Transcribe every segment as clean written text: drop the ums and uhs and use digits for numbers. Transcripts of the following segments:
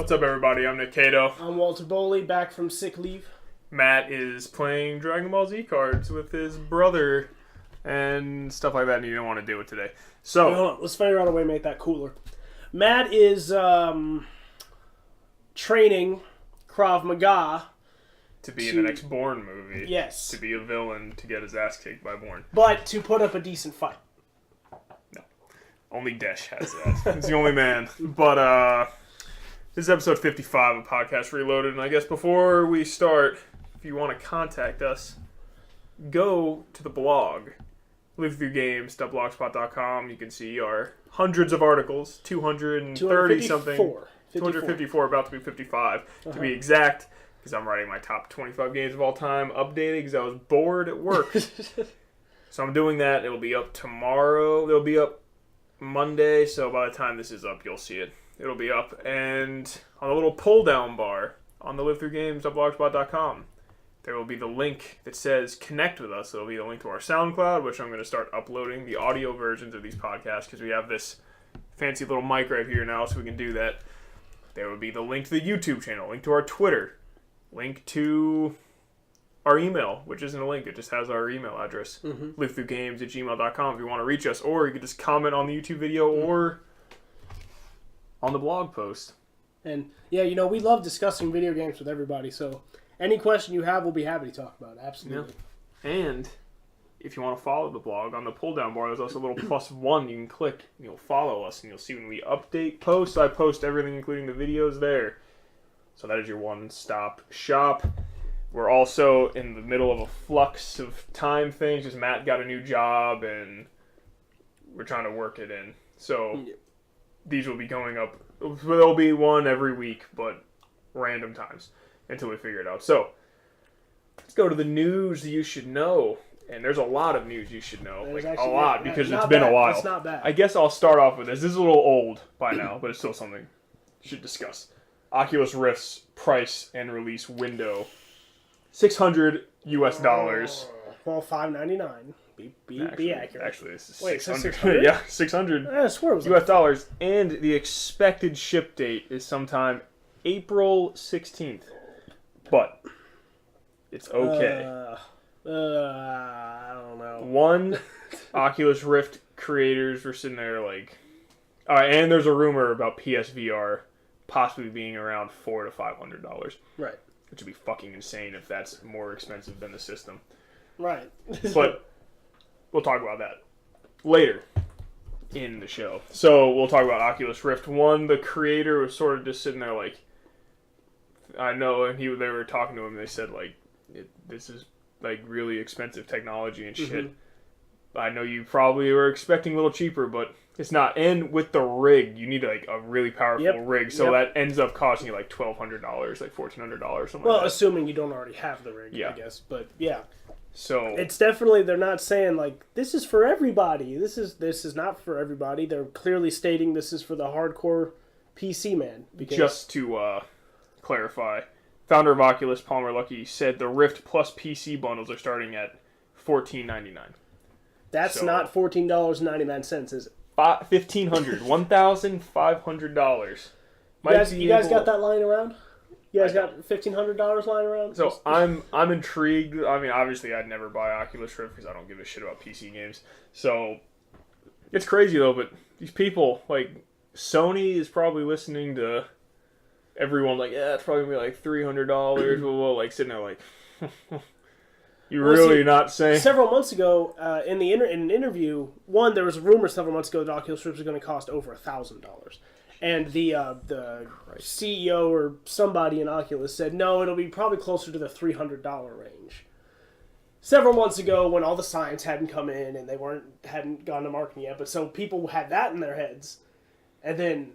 What's up, everybody? I'm Nick Cato. I'm Walter Boley, back from sick leave. Matt is playing Dragon Ball Z cards with his brother and stuff like that, and he didn't want to do it today. So, Wait, hold on. Let's figure out a way to make that cooler. Matt is training Krav Maga to be in the next Bourne movie. Yes. To be a villain to get his ass kicked by Bourne. But to put up a decent fight. No. Only Desh has that. He's the only man. But, this is episode 55 of Podcast Reloaded, and I guess before we start, if you want to contact us, go to the blog, liveviewgames.blogspot.com. You can see our hundreds of articles, 230-something. 254, about to be 55, to be exact, because I'm writing my top 25 games of all time, updated, because I was bored at work. So I'm doing that. It'll be up tomorrow. It'll be up Monday, so by the time this is up, you'll see it. It'll be up, and on the little pull-down bar on the livethroughgames.blogspot.com, there will be the link that says connect with us. It'll be the link to our SoundCloud, which I'm going to start uploading the audio versions of these podcasts because we have this fancy little mic right here now, so we can do that. There will be the link to the YouTube channel, link to our Twitter, link to our email, which isn't a link. It just has our email address, livethroughgames@gmail.com if you want to reach us, or you can just comment on the YouTube video or on the blog post. And, yeah, you know, we love discussing video games with everybody, so any question you have, we'll be happy to talk about. Absolutely. Yeah. And if you want to follow the blog, on the pull-down bar, there's also a little +1 you can click, and you'll follow us, and you'll see when we update posts. I post everything, including the videos there. So that is your one-stop shop. We're also in the middle of a flux of time things, because Matt got a new job, and we're trying to work it in. So these will be going up. There'll be one every week, but random times until we figure it out. So let's go to the news you should know. And there's a lot of news you should know. Like, a lot, because it's been a while. It's not bad. I guess I'll start off with this. This is a little old by now, but it's still something you should discuss. Oculus Rift's price and release window. $600 US. Well, $599. Be accurate. Actually, this is Wait, $600. Yeah, $600 I swear it was US dollars. And the expected ship date is sometime April 16th. But it's okay. I don't know. One, Oculus Rift creators were sitting there like... and there's a rumor about PSVR possibly being around $400 to $500. Right. Which would be fucking insane if that's more expensive than the system. Right. But we'll talk about that later in the show. So we'll talk about Oculus Rift. One, the creator was sort of just sitting there like... I know, and they were talking to him, and they said, like, this is, like, really expensive technology and shit. I know you probably were expecting a little cheaper, but it's not. And with the rig, you need, like, a really powerful rig, so that ends up costing you, like, $1,200, like, $1,400, something like that. Well, assuming you don't already have the rig, I guess. But, yeah. So it's definitely, they're not saying, like, this is for everybody. This is not for everybody. They're clearly stating this is for the hardcore PC man. Because just to clarify, founder of Oculus, Palmer Luckey, said the Rift plus PC bundles are starting at $14.99. That's not $14.99, is it? $1,500. $1,500. You guys got that lying around? You guys got $1,500 lying around? So I'm intrigued. I mean, obviously, I'd never buy Oculus Rift because I don't give a shit about PC games. So it's crazy though. But these people, like Sony, is probably listening to everyone. Like, yeah, it's probably gonna be like $300. Like sitting there, like, you really not saying. Several months ago, in an interview, there was a rumor several months ago that Oculus Rift was going to cost over $1,000. And the CEO or somebody in Oculus said, no, it'll be probably closer to the $300 range. Several months ago, when all the science hadn't come in and they hadn't gone to market yet, but so people had that in their heads, and then,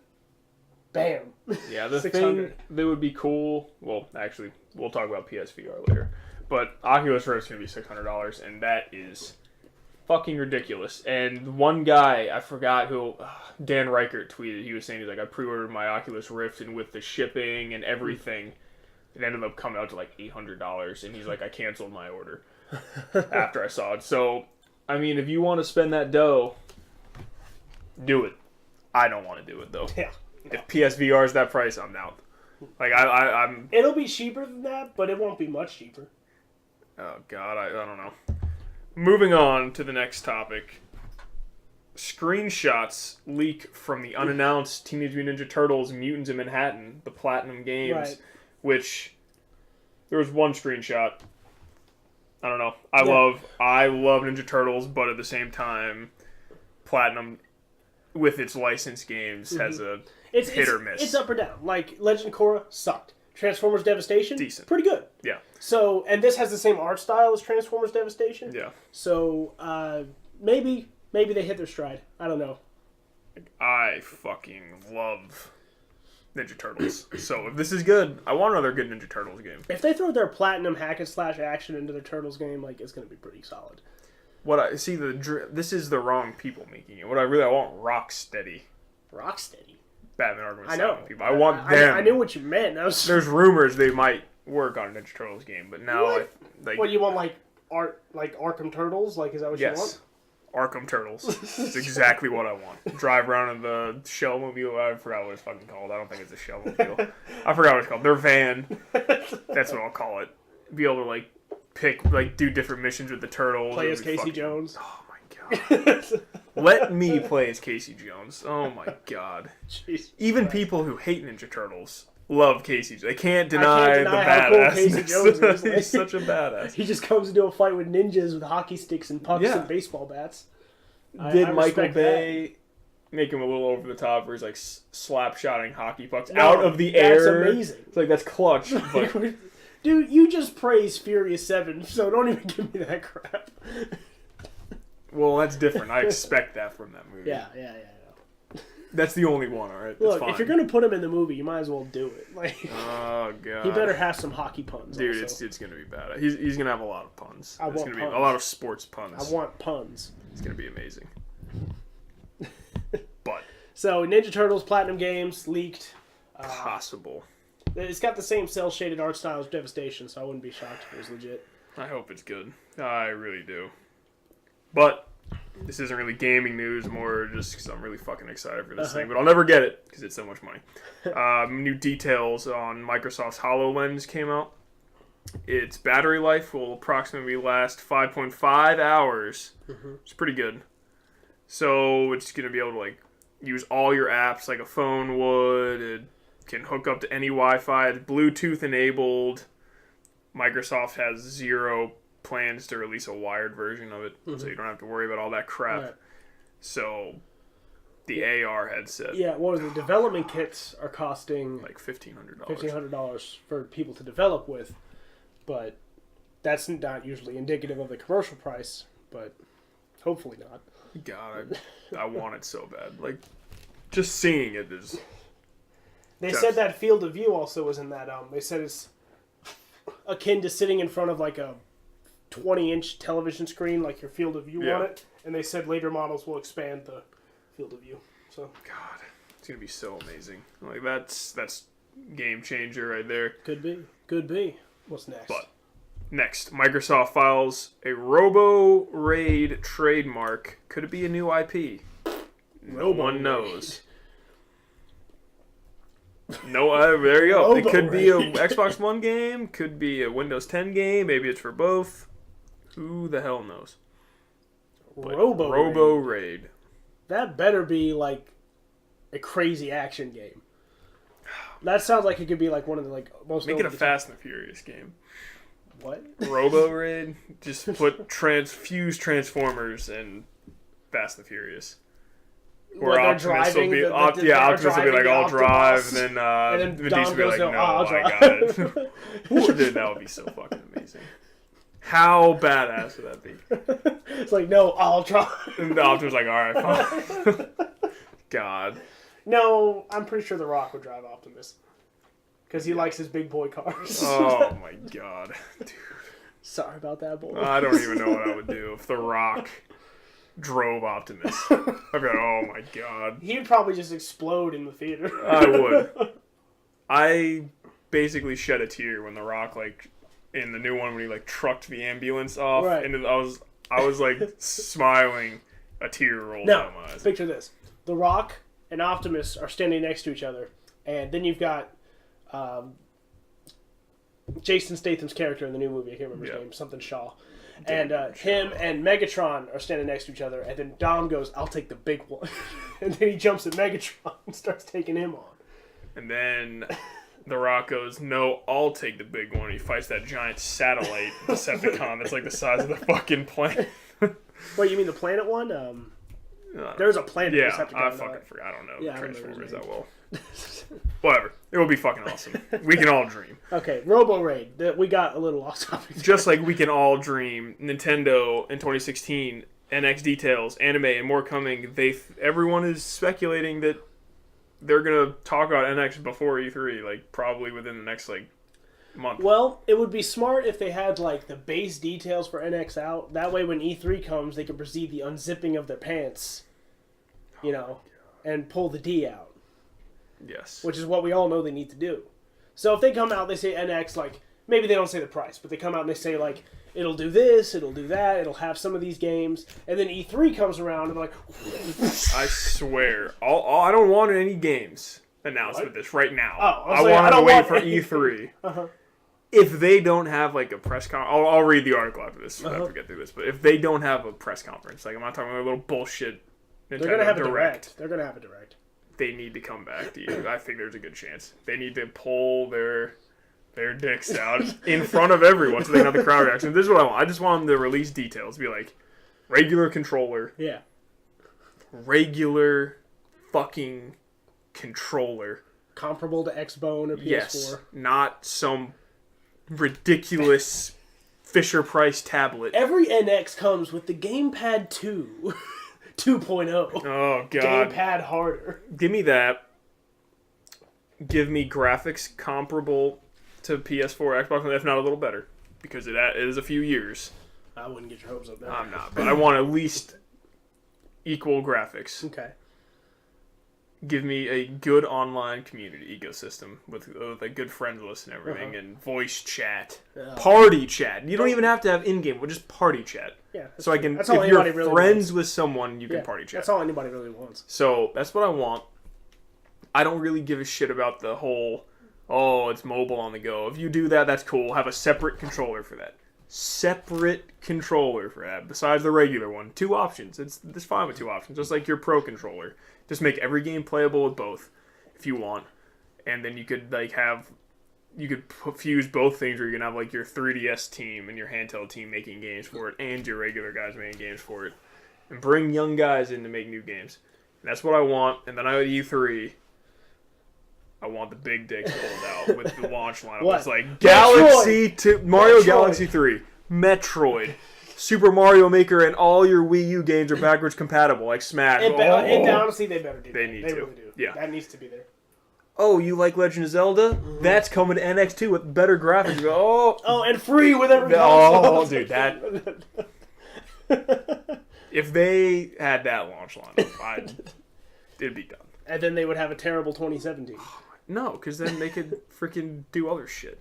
bam. Yeah, the thing that would be cool. Well, actually, we'll talk about PSVR later, but Oculus Rift's gonna be $600, and that is fucking ridiculous. And one guy, I forgot who, Dan Reichert tweeted, he was saying, he's like, I pre-ordered my Oculus Rift, and with the shipping and everything, it ended up coming out to like $800, and he's like, I canceled my order after I saw it. So, I mean, if you want to spend that dough, do it. I don't want to do it, though. Yeah. If PSVR is that price, I'm out. Like I'm. It'll be cheaper than that, but it won't be much cheaper. Oh God, I don't know. Moving on to the next topic. Screenshots leak from the unannounced Teenage Mutant Ninja Turtles Mutants in Manhattan, the Platinum Games, right. which there was one screenshot. I don't know. I love Ninja Turtles, but at the same time, Platinum, with its licensed games, has a hit or miss. It's up or down. Like Legend of Korra sucked. Transformers Devastation, decent, pretty good. Yeah. So, and this has the same art style as Transformers Devastation. Yeah. So maybe they hit their stride. I don't know. I fucking love Ninja Turtles. So if this is good, I want another good Ninja Turtles game. If they throw their Platinum hack and slash action into their Turtles game, like, it's going to be pretty solid. What I see, this is the wrong people making it. What I want, Rocksteady. Rocksteady? Batman Arkham I know. Asylum people. I want them. I knew what you meant. There's rumors they might work on a Ninja Turtles game, but now what, you want like Arkham Turtles? Like, is that what you want? Arkham Turtles. It's exactly what I want. Drive around in the Shellmobile. I forgot what it's fucking called. I don't think it's a Shellmobile. I forgot what it's called. Their van. That's what I'll call it. Be able to pick, do different missions with the turtles. Play as Casey Jones. Oh my god. Let me play as Casey Jones. Oh my god. Jesus Even Christ. People who hate Ninja Turtles love Casey. They can't deny the how cool badass. Casey Jones is. He's such a badass. He just comes into a fight with ninjas with hockey sticks and pucks and baseball bats. Did Michael Bay make him a little over the top where he's slap-shotting hockey pucks out of the air? That's amazing. It's that's clutch. But... Dude, you just praised Furious 7, so don't even give me that crap. Well, that's different. I expect that from that movie. Yeah. That's the only one, alright? Look, if you're going to put him in the movie, you might as well do it. Oh, God. He better have some hockey puns. Dude, also. it's going to be bad. He's going to have a lot of puns. It's going to be a lot of sports puns. I want puns. It's going to be amazing. But. So, Ninja Turtles Platinum Games leaked. Possible. It's got the same cel-shaded art style as Devastation, so I wouldn't be shocked if it was legit. I hope it's good. I really do. But this isn't really gaming news, more just because I'm really fucking excited for this thing. But I'll never get it because it's so much money. New details on Microsoft's HoloLens came out. Its battery life will approximately last 5.5 hours. It's pretty good. So it's going to be able to use all your apps like a phone would. It can hook up to any Wi-Fi. It's Bluetooth enabled. Microsoft has zero plans to release a wired version of it, so you don't have to worry about all that crap. Right. So the AR headset. Yeah, the development kits are costing $1,500. $1,500 for people to develop with, but that's not usually indicative of the commercial price. But hopefully not. God, I want it so bad. Just seeing it is. They said that field of view also was in that. They said it's akin to sitting in front of a 20-inch television screen, like your field of view on it. And they said later models will expand the field of view. So God, it's gonna be so amazing. That's game changer right there. Could be. What's next? But next, Microsoft files a Robo Raid trademark. Could it be a new IP? No one knows. No, there you go. It could be a Xbox One game, could be a Windows 10 game, maybe it's for both. Who the hell knows? Robo Raid. That better be a crazy action game. That sounds like it could be one of the most. Make it a Fast and the Furious game. What? Robo Raid. Just put fuse Transformers and Fast and the Furious. Or Optimus will be, Optimus will be I'll drive, and then Vin Diesel will be no, I got it. Dude, that would be so fucking amazing. How badass would that be? It's no, I'll drive. And the Optimus alright, fine. God. No, I'm pretty sure The Rock would drive Optimus. Because he likes his big boy cars. Oh my god. Dude. Sorry about that, boy. I don't even know what I would do if The Rock drove Optimus. I'd be oh my god. He would probably just explode in the theater. I would. I basically shed a tear when The Rock, in the new one, when he, trucked the ambulance off. Right. And I was smiling, a tear rolled down my eyes. Picture this. The Rock and Optimus are standing next to each other. And then you've got Jason Statham's character in the new movie. I can't remember his name. Something Shaw. And him and Megatron are standing next to each other. And then Dom goes, "I'll take the big one." And then he jumps at Megatron and starts taking him on. And then The Rock goes, "No, I'll take the big one." He fights that giant satellite Decepticon that's like the size of the fucking plane. Wait, you mean the planet one? There's a planet Decepticon. I fucking forgot. I don't know Transformers that well. Whatever. It will be fucking awesome. We can all dream. Okay, Robo Raid. We got a little off topic. Just like we can all dream, Nintendo in 2016, NX details, anime, and more coming. Everyone is speculating that they're gonna talk about NX before E3, like probably within the next month. Well, it would be smart if they had the base details for NX out. That way, when E3 comes, they can proceed the unzipping of their pants, and pull the D out. Yes. Which is what we all know they need to do. So if they come out, they say NX, maybe they don't say the price, but they come out and they say, it'll do this, it'll do that, it'll have some of these games, and then E3 comes around and they're like... I swear. I don't want any games announced with this right now. Oh, I want to wait for E3. Uh-huh. If they don't have, a press conference... I'll read the article after this, so I have to get through this, but if they don't have a press conference, I'm not talking about a little bullshit Nintendo They're going to have Direct. They're going to have a Direct. They need to come back to you. I think there's a good chance. They need to pull their dicks out in front of everyone so they can have the crowd reaction. This is what I want. I just want them to release details. Be like, regular controller. Yeah. Regular fucking controller. Comparable to Xbone or PS4. Yes. Not some ridiculous Fisher-Price tablet. Every NX comes with the Gamepad 2. 2.0. Oh, God. Gamepad harder. Give me that. Give me graphics comparable to PS4, Xbox, if not a little better. Because that is a few years. I wouldn't get your hopes up there. I'm not, but I want at least equal graphics. Okay. Give me a good online community ecosystem with a good friends list and everything, and voice chat, party chat. You don't even have to have in-game, but just party chat. Yeah. So I can. That's if all you're really friends wants. with someone, you can party chat. That's all anybody really wants. So that's what I want. I don't really give a shit about the whole. Oh, it's mobile on the go. If you do that, that's cool. Have a separate controller for that. Separate controller for that. Besides the regular one, 2 options. It's fine with 2 options. Just like your Pro controller. Just make every game playable with both, if you want. And then you could fuse both things, or you can have your 3DS team and your handheld team making games for it, and your regular guys making games for it, and bring young guys in to make new games. And that's what I want. And then at E3, I want the big dicks pulled out with the launch lineup. What? It's like Galaxy 2, Mario Galaxy 3, Metroid, Super Mario Maker, and all your Wii U games are backwards compatible, like Smash. And honestly, they better do that. They need to. Really do. Yeah. That needs to be there. Oh, you like Legend of Zelda? Mm-hmm. That's coming to NX2 with better graphics. Oh, and free with every console. Oh, dude, that... If they had that launch lineup, it'd be done. And then they would have a terrible 2017. No, because then they could freaking do other shit.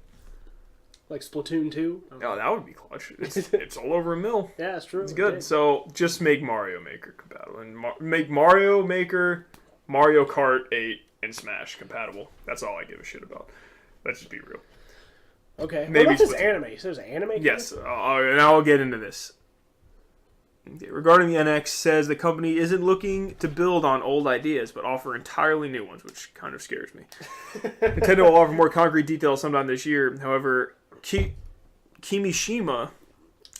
Like Splatoon 2? Oh, that would be clutch. It's all over a mill. Yeah, that's true. It's good. Okay. So just make Mario Maker compatible. And make Mario Maker, Mario Kart 8, and Smash compatible. That's all I give a shit about. Let's just be real. Okay. Maybe what about this anime? So there's an anime? Yes. And I'll get into this. Okay, regarding the NX, says the company isn't looking to build on old ideas, but offer entirely new ones, which kind of scares me. Nintendo will offer more concrete details sometime this year. However, Kimishima,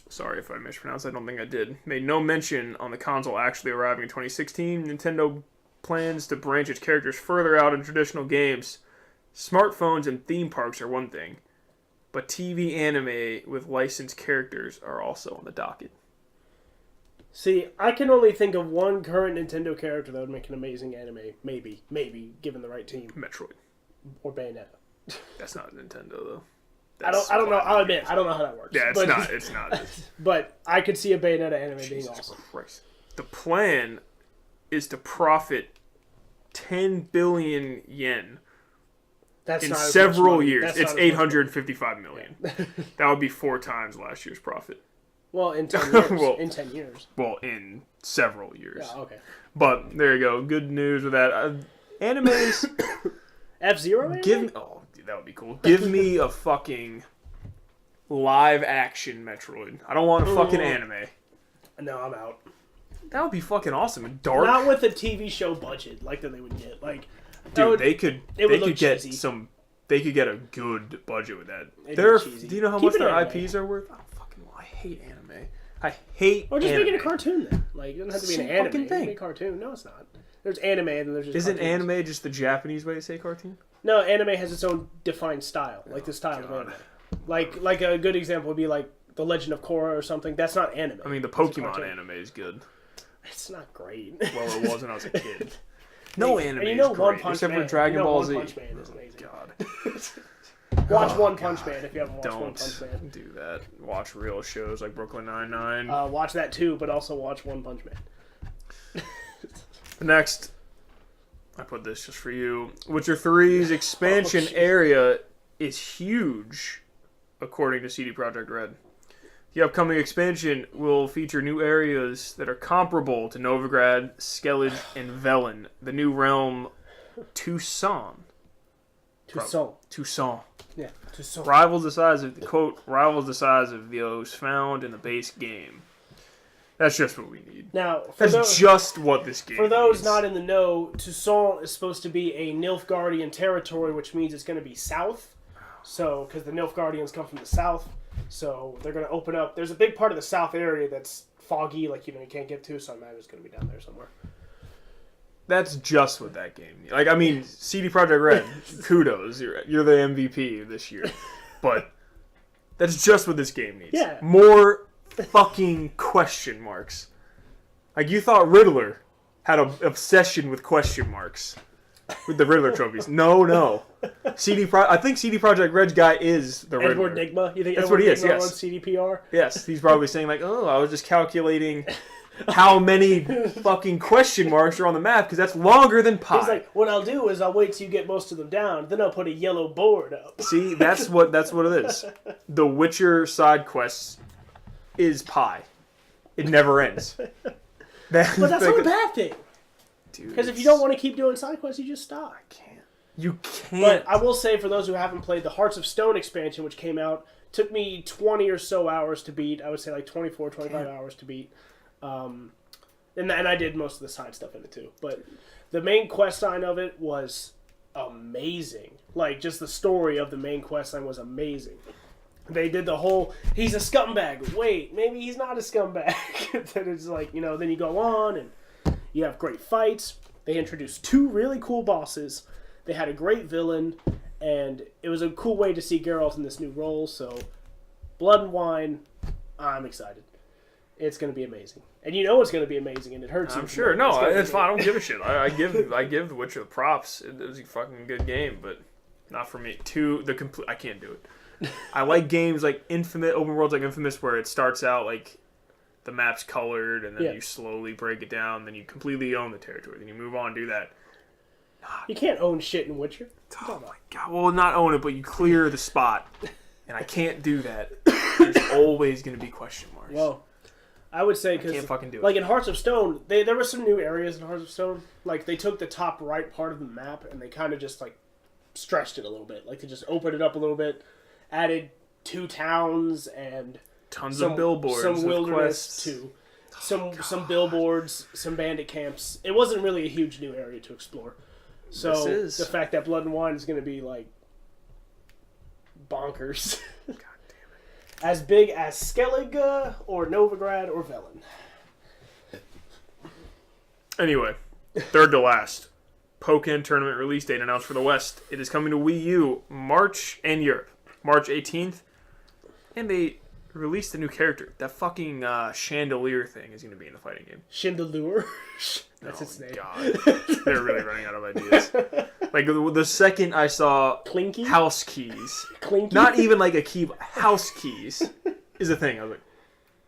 sorry if I mispronounced, I don't think I did, made no mention on the console actually arriving in 2016. Nintendo plans to branch its characters further out in traditional games. Smartphones and theme parks are one thing, but TV anime with licensed characters are also on the docket. See, I can only think of one current Nintendo character that would make an amazing anime. Maybe, given the right team. Metroid. Or Bayonetta. That's not Nintendo, though. I don't know. I'll admit, I don't know how that works. Yeah, it's not. But I could see a Bayonetta anime being awesome. Christ. The plan is to profit 10 billion yen in several years. It's 855 million. Yeah. That would be 4 times last year's profit. Well, in 10 years. In 10 years. Well, in several years. Yeah, okay. But there you go. Good news with that. Animes, F-Zero anime? Dude, that would be cool. Give me a fucking live action Metroid. I don't want a fucking anime. No, I'm out. That would be fucking awesome. And dark. Not with a TV show budget like that they would get. Like, dude, they could get some. They could get a good budget with that. Do you know how much their IPs are worth? I hate anime. I hate. Or just anime. make it a cartoon then. Like, it doesn't have to be an anime. Fucking thing. Make a cartoon. No, it's not. There's anime and then there's just. Isn't cartoons. anime just the Japanese way to say cartoon? No, anime has its own defined style, like the style of anime. Like a good example would be like The Legend of Korra or something. That's not anime. I mean, the Pokemon anime is good. It's not great. Well, it was when I was a kid. No anime and you know is One great, Punch except Man. for Dragon Ball Z. One Punch Man is amazing. God. Watch One Punch Man if you haven't watched Don't One Punch Man. do that. Watch real shows like Brooklyn Nine-Nine. Watch that too, but also watch One Punch Man. Next, I put this just for you. Witcher 3's expansion area is huge, according to CD Projekt Red. The upcoming expansion will feature new areas that are comparable to Novigrad, Skellige, and Velen. The new realm, Toussaint. Toussaint. Yeah, Toussaint. Rivals the size of those found in the base game. That's just what we need. Now, just what this game For those needs. not in the know, Toussaint is supposed to be a Nilfgaardian territory, which means it's going to be south. So, because the Nilfgaardians come from the south, so they're going to open up. There's a big part of the south area that's foggy, like you can't get to. So I imagine it's going to be down there somewhere. That's just what that game needs. Like, I mean, CD Projekt Red, kudos, you're the MVP this year, but that's just what this game needs. Yeah. More fucking question marks. Like, you thought Riddler had an obsession with question marks with the Riddler trophies. No. I think CD Projekt Red's guy is the Riddler. Edward Nigma? You think that's Edward what he is, Nigma yes. runs CDPR? Yes, he's probably saying like, oh, I was just calculating how many fucking question marks are on the map because that's longer than pi. He's like, what I'll do is I'll wait till you get most of them down, then I'll put a yellow board up. See, that's what it is. The Witcher side quests is pi. It never ends. But that's not a bad thing. Because if you don't want to keep doing side quests, you just stop. You can't. But I will say, for those who haven't played the Hearts of Stone expansion, which came out, took me 20 or so hours to beat. I would say like 24, 25 hours to beat. And I did most of the side stuff in it too. But the main quest line of it was amazing. Like, just the story of the main quest line was amazing. They did the whole, he's a scumbag. Wait, maybe he's not a scumbag. Then it's like, then you go on and you have great fights. They introduced 2 really cool bosses. They had a great villain. And it was a cool way to see Geralt in this new role. So, Blood and Wine, I'm excited. It's going to be amazing. And you know it's going to be amazing, and it hurts. I'm sure. No, it's fine. I don't give a shit. I give The Witcher the props. It was a fucking good game, but not for me. I can't do it. I like games like Infamous, open worlds like Infamous, where it starts out like the map's colored, and then you slowly break it down, then you completely own the territory, then you move on and do that. You can't own shit in Witcher. Oh my god. Well, not own it, but you clear the spot. And I can't do that. There's always going to be question marks. Well, I would say, because can't fucking do it. Like in Hearts of Stone, there were some new areas in Hearts of Stone. Like, they took the top right part of the map and they kind of just like stretched it a little bit. Like, they just opened it up a little bit, added 2 towns and tons of billboards, some wilderness quests. Too. Some billboards, some bandit camps. It wasn't really a huge new area to explore. So the fact that Blood and Wine is going to be like bonkers. God damn it. As big as Skellige or Novigrad or Velen. Anyway, third to last. Pokken tournament release date announced for the West. It is coming to Wii U and Europe, March 18th. And they released a new character. That fucking chandelier thing is going to be in the fighting game. Chandelier? That's its name. God. They're really running out of ideas. Like, the second I saw Clinky? house keys, Clinky? not even like a key, house keys is a thing. I was like,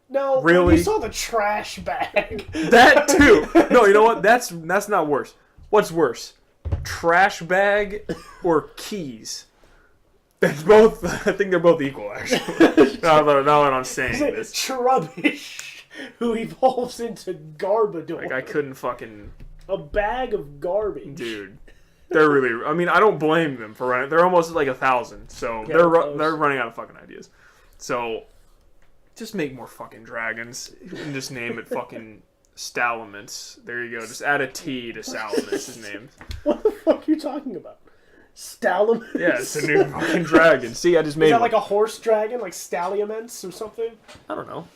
no, really? You saw the trash bag. That too. No, you know what? That's not worse. What's worse? Trash bag or keys? It's both. I think they're both equal, actually. now that I'm saying this. Trubbish, who evolves into Garbodor. Like, I couldn't fucking... A bag of garbage. Dude. They're really. I mean, I don't blame them for running. They're almost like 1,000, so they're running out of fucking ideas. So, just make more fucking dragons and just name it fucking Stalaments. There you go. Just add a T to Stalaments' name. What the fuck are you talking about? Stalaments? Yeah, it's a new fucking dragon. See, I just made. Is that like a horse dragon, like Stalliaments or something? I don't know.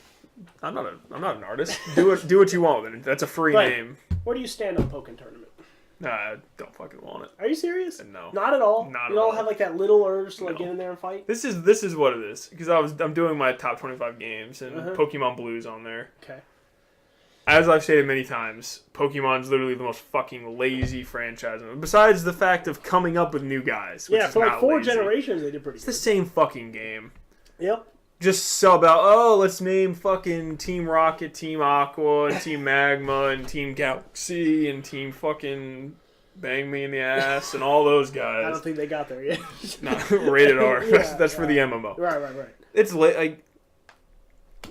I'm not an artist. Do what you want with it. That's a free name. Where do you stand on Pokken Tournament? Nah, I don't fucking want it. Are you serious? No. Not at all? Not you at don't all. have like that little urge to like get in there and fight? This is what it is. Because I'm doing my top 25 games and Pokemon Blue's on there. Okay. As I've stated many times, Pokemon's literally the most fucking lazy franchise. Besides the fact of coming up with new guys. Which is for like 4 lazy. generations they did pretty good. It's the same fucking game. Yep. Just sub out, let's name fucking Team Rocket, Team Aqua, and Team Magma, and Team Galaxy, and Team fucking Bang Me in the Ass, and all those guys. I don't think they got there yet. No, rated R. That's for the MMO. Right. It's like...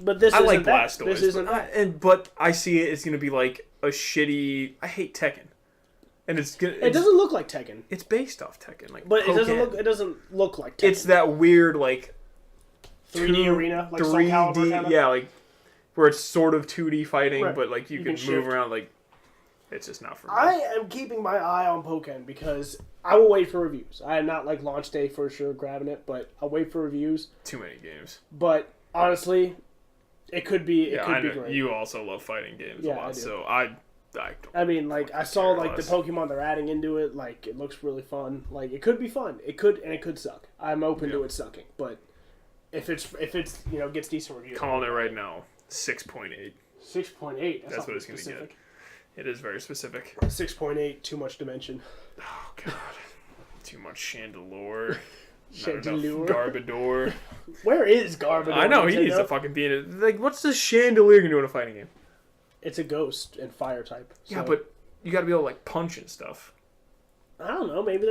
But this I isn't like that. Blastoise, This isn't that. but I see it's gonna be like a shitty. I hate Tekken, and it doesn't look like Tekken. It's based off Tekken, like. But Pokken. it doesn't look like Tekken. It's that weird like 3D arena, like 3D, yeah, like where it's sort of 2D fighting, right. but like you can move around. Like it's just not for me. I am keeping my eye on Pokken because I will wait for reviews. I am not like launch day for sure grabbing it, but I'll wait for reviews. Too many games. But honestly. It could be. It could be great. You also love fighting games a lot, I do. so I mean, like I saw like the Pokemon they're adding into it. Like it looks really fun. Like it could be fun. It could suck. I'm open to it sucking, but if it's gets decent reviews. Calling it right now, 6.8. 6.8. That's what it's going to get. It is very specific. 6.8. Too much dimension. Oh god. Too much Chandelure. Chandelure. Garbodor. Where is Garbodor? I know, he needs to fucking be in it. Like, what's the Chandelure gonna do in a fighting game? It's a ghost and fire type. So. Yeah, but you gotta be able to, like, punch and stuff. I don't know, maybe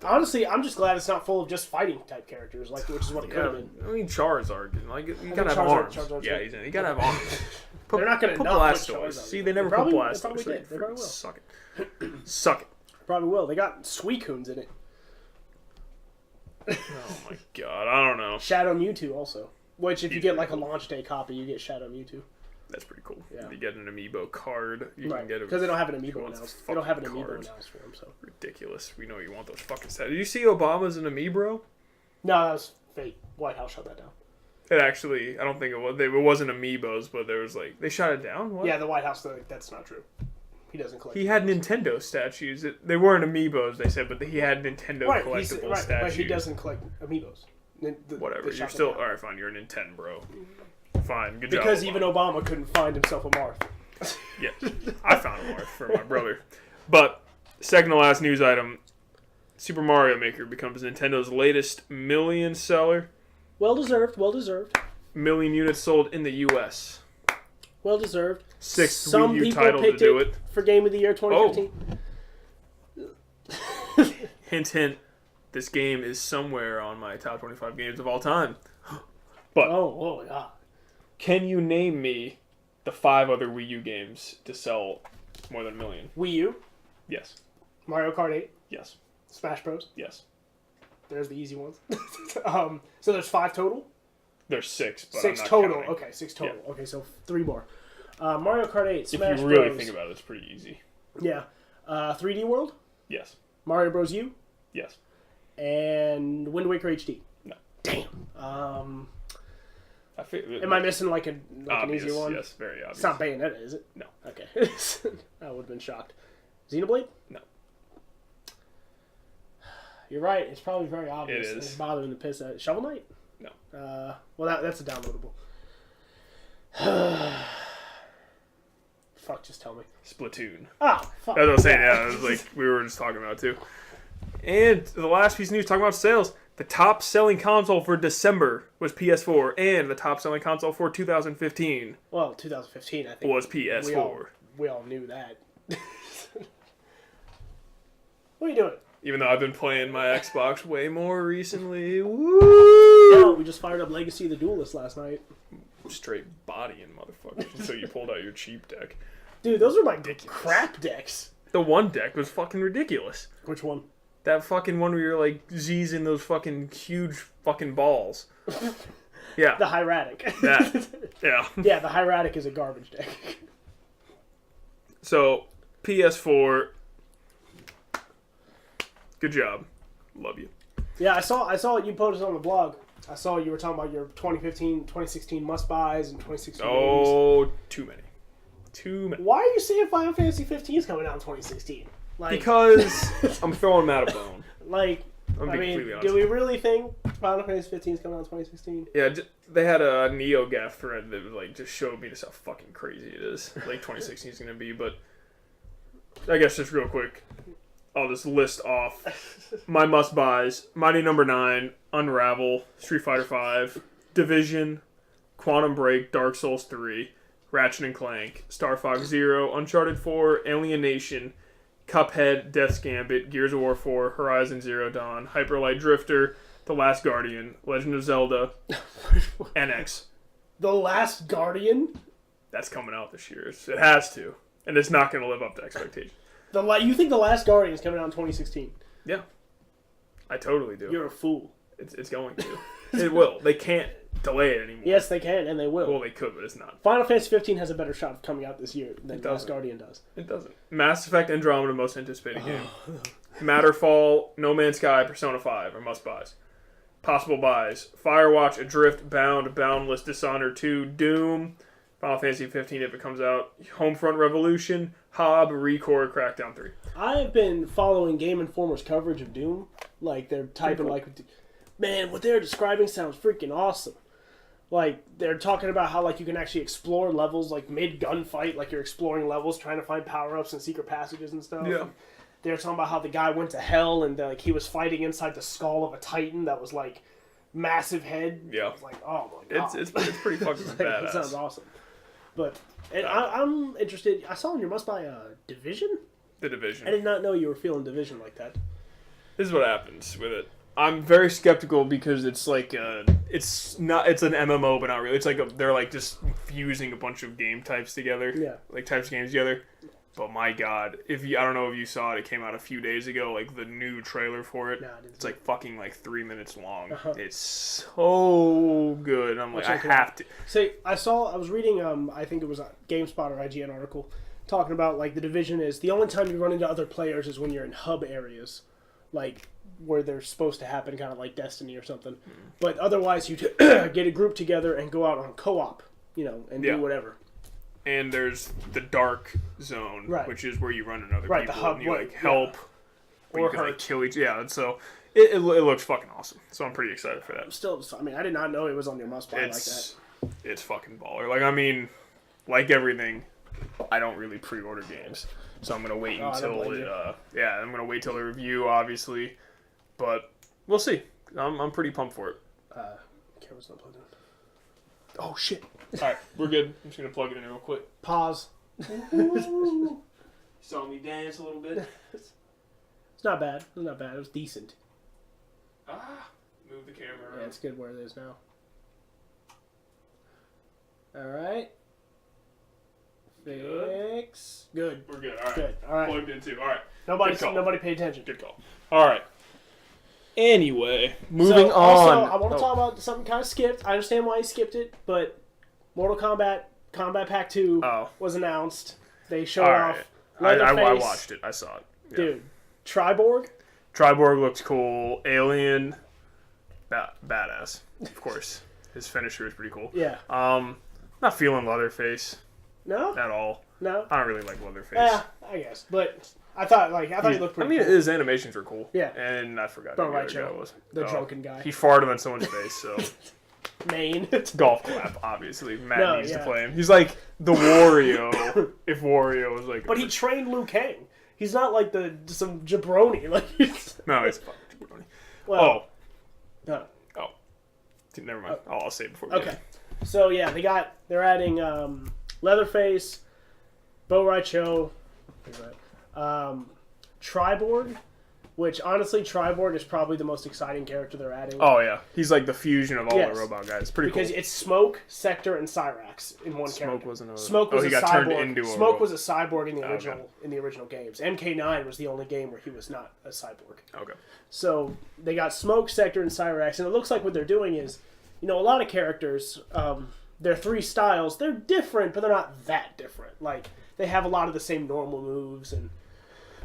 honestly, I'm just glad it's not full of just fighting type characters, like which is what it could have been. I mean, Charizard. Like, you gotta have arms. Yeah, you gotta have arms. They're not gonna put not Blastoise. See, they never put Blastoise. They probably did. They probably will. Suck it. Suck it. Probably will. They got Suicunes in it. Oh my god, I don't know. Shadow Mewtwo also. Which, if you get like a launch day copy, you get Shadow Mewtwo. That's pretty cool. Yeah. You get an amiibo card. You can get it because they don't have an amiibo announced. They don't have an amiibo announced for them, so ridiculous. We know you want those fucking sets. Did you see Obama's an amiibo? No, that was fake. White House shut that down. It actually, I don't think it was. It wasn't amiibos, but there was like they shut it down. What? Yeah, the White House. That's not true. He doesn't collect. He had Nintendo statues. They weren't amiibos, they said, but he had Nintendo collectible statues. Right, he doesn't collect amiibos. Whatever. You're still all right. Fine. You're a Nintendo bro. Fine. Good job. Because even Obama couldn't find himself a Marth. Yeah, I found a Marth for my brother. But second to last news item: Super Mario Maker becomes Nintendo's latest million seller. Well deserved. Well deserved. Million units sold in the U.S. Well deserved. Sixth Some Wii U people title picked to do it for Game of the Year 2015. Oh. Hint, hint. This game is somewhere on my top 25 games of all time. But oh yeah. Can you name me the 5 other Wii U games to sell more than 1 million? Wii U. Yes. Mario Kart 8. Yes. Smash Bros. Yes. There's the easy ones. So there's 5 total? There's 6, but 6 I'm not total. counting. Okay, 6 total. Yeah. Okay, so 3 more. Mario Kart 8, Smash Bros. If you really think about it, it's pretty easy. Yeah. 3D World? Yes. Mario Bros. U? Yes. And Wind Waker HD? No. Damn. Am I missing like an easy one? Yes, very obvious. It's not Bayonetta, is it? No. Okay. I would have been shocked. Xenoblade? No. You're right. It's probably very obvious. It is. It's bothering the piss out of it. Shovel Knight? No. Well, that's a downloadable. Fuck, just tell me. Splatoon. Oh, fuck. That's what I was saying. Yeah, it was like we were just talking about too. And the last piece of news talking about sales. The top selling console for December was PS4, and the top selling console for 2015. Well, 2015, I think. Was PS4. We all knew that. What are you doing? Even though I've been playing my Xbox way more recently. Woo! Yeah, we just fired up Legacy of the Duelist last night. Straight bodying motherfuckers. So you pulled out your cheap deck. Dude, those are my crap decks. The one deck was fucking ridiculous. Which one? That fucking one where you're like Z's-ing those fucking huge fucking balls. Yeah. The hieratic. That. Yeah. Yeah, the hieratic is a garbage deck. So, PS4. Good job. Love you. Yeah, I saw you posted on the blog. I saw you were talking about your 2016 must-buys and 2016 Oh, too many. Why are you saying Final Fantasy 15 is coming out in 2016? Like, because I'm throwing them out of bone. Like, I mean, do we really think Final Fantasy 15 is coming out in 2016? Yeah, they had a NeoGAF thread that like just showed me just how fucking crazy it is. Like 2016 is going to be, but I guess just real quick, I'll just list off my must-buys. Mighty Number 9, Unravel, Street Fighter V, Division, Quantum Break, Dark Souls 3, Ratchet & Clank, Star Fox Zero, Uncharted 4, Alienation, Cuphead, Death's Gambit, Gears of War 4, Horizon Zero Dawn, Hyper Light Drifter, The Last Guardian, Legend of Zelda, NX. The Last Guardian? That's coming out this year. It has to. And it's not going to live up to expectations. You think The Last Guardian is coming out in 2016? Yeah. I totally do. You're a fool. It's going to. It will. They can't delay it anymore. Yes, they can, and they will. Well, they could, but it's not. Final Fantasy 15 has a better shot of coming out this year than The Last Guardian does. It doesn't. Mass Effect Andromeda, most anticipated game. Matterfall, No Man's Sky, Persona 5 are must-buys. Possible buys: Firewatch, Adrift, Bound, Boundless, Dishonored 2, Doom, Final Fantasy 15 if it comes out, Homefront Revolution, Hob, Recore, Crackdown 3. I have been following Game Informer's coverage of Doom. Like, they're typing like, man, what they're describing sounds freaking awesome. Like, they're talking about how, like, you can actually explore levels, like, mid-gunfight, like, you're exploring levels, trying to find power-ups and secret passages and stuff. Yeah. They're talking about how the guy went to hell and, like, he was fighting inside the skull of a titan that was, like, massive head. Yeah. I was like, oh, my God. It's pretty fucking like, badass. That sounds awesome. But I'm interested. I saw in your must-buy Division? The Division. I did not know you were feeling Division like that. This is what happens with it. I'm very skeptical because it's like it's an MMO, but not really. It's like they're like just fusing a bunch of game types together. Yeah. Like types of games together. But my God, I don't know if you saw it. It came out a few days ago. Like the new trailer for it. No, I didn't. It's like fucking like 3 minutes long. Uh-huh. It's so good. I'm like, I have to. See, I was reading. I think it was a GameSpot or IGN article talking about like the Division is the only time you run into other players is when you're in hub areas, like where they're supposed to happen, kind of like Destiny or something. But otherwise, you get a group together and go out on co-op, and do whatever. And there's the dark zone, right, which is where you run into other people the hub, and you like help, or you can like kill each. Yeah, and so it looks fucking awesome. So I'm pretty excited for that. Still, I mean, I did not know it was on your must-buy like that. It's fucking baller. Like, I mean, like everything, I don't really pre-order games, so I'm gonna wait until I'm gonna wait till the review, obviously. But we'll see. I'm pretty pumped for it. Camera's not plugged in. Oh shit! All right, we're good. I'm just gonna plug it in real quick. Pause. Saw me dance a little bit. It's not bad. It's not bad. It was decent. Move the camera around. Yeah, it's good where it is now. All right. Fix. Good. We're good. All right. Good. All right. Plugged in too. All right. Nobody pay attention. Good call. All right. Anyway, moving on. Also, I want to talk about something kind of skipped. I understand why he skipped it, but Mortal Kombat Combat Pack 2 was announced. They showed off I watched it. I saw it. Yeah. Dude, Triborg? Triborg looks cool. Alien, badass. Of course. His finisher is pretty cool. Yeah. Not feeling Leatherface. No? At all. No? I don't really like Leatherface. Yeah, I guess. But I thought he looked pretty cool. His animations were cool. Yeah. And I forgot who the other guy was. The drunken guy. He farted on someone's face, so... Maine. Golf clap, obviously. Matt needs to play him. He's like the Wario, if Wario was like... But he trained Liu Kang. He's not like some jabroni. Like No, he's a fucking jabroni. Well... Never mind. I'll say it before we Okay. So, yeah, they're adding Leatherface, Bo' Rai Cho, Triborg, Which, honestly, Triborg is probably the most exciting character they're adding. Oh, yeah. He's like the fusion of all the robot guys. Pretty because cool. it's Smoke, Sector, and Cyrax in one character. Smoke was a cyborg. Turned into Smoke was a cyborg in the original games. MK9 was the only game where he was not a cyborg. Okay. So they got Smoke, Sector, and Cyrax, and it looks like what they're doing is, a lot of characters, their 3 styles, they're different, but they're not that different. Like, they have a lot of the same normal moves and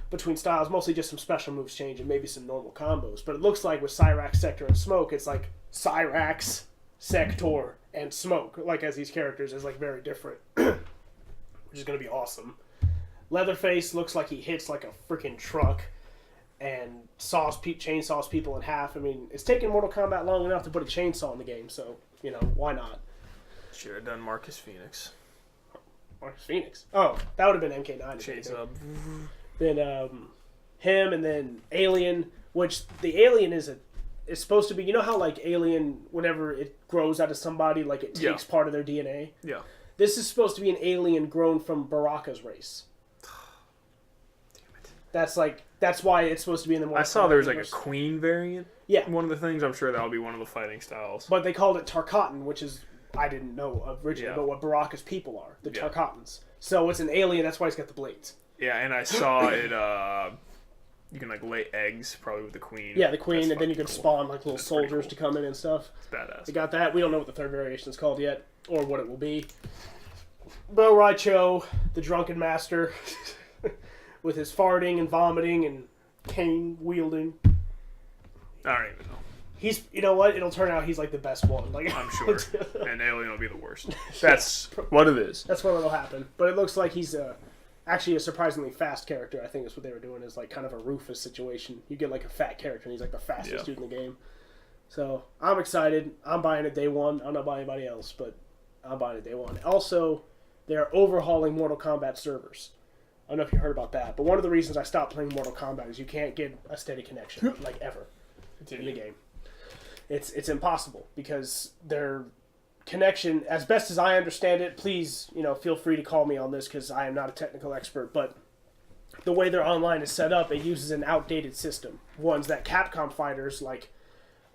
between styles, mostly just some special moves change and maybe some normal combos. But it looks like with Cyrax, Sector, and Smoke, it's like Cyrax, Sector, and Smoke, like as these characters, is like very different, which is going to be awesome. Leatherface looks like he hits like a freaking truck and chainsaws people in half. I mean, it's taken Mortal Kombat long enough to put a chainsaw in the game, so, why not? Should have done Marcus Phoenix. Marcus Phoenix? Oh, that would have been MK9. Chainsaw. Then him, and then Alien, which the Alien is supposed to be, how like Alien, whenever it grows out of somebody, like it takes part of their DNA? Yeah. This is supposed to be an alien grown from Baraka's race. Damn it. That's why it's supposed to be in the Mortal Kombat. I saw there was universe. like a Queen variant. Yeah. One of the things, I'm sure that'll be one of the fighting styles. But they called it Tarkatan, which is, I didn't know originally, but what Baraka's people are, the Tarkatans. So it's an alien, that's why he's got the blades. Yeah, and I saw it, you can, like, lay eggs, probably with the Queen. Yeah, the Queen, and then you can spawn, like, little soldiers to come in and stuff. It's badass. They got that. We don't know what the third variation is called yet, or what it will be. Bo Raicho, the Drunken Master, with his farting and vomiting and cane wielding. I don't even know. He's, you know what? It'll turn out he's like the best one. Like I'm sure. And Alien will be the worst. That's what it is. That's what will happen. But it looks like he's actually a surprisingly fast character. I think that's what they were doing, is like kind of a Rufus situation. You get like a fat character and he's like the fastest dude in the game. So I'm excited. I'm buying it day one. I'm not buying anybody else, but I'm buying it day one. Also, they're overhauling Mortal Kombat servers. I don't know if you heard about that, but one of the reasons I stopped playing Mortal Kombat is you can't get a steady connection, like ever, in the game. It's impossible because their connection, as best as I understand it, please, feel free to call me on this because I am not a technical expert, but the way their online is set up, it uses an outdated system. Ones that Capcom fighters, like,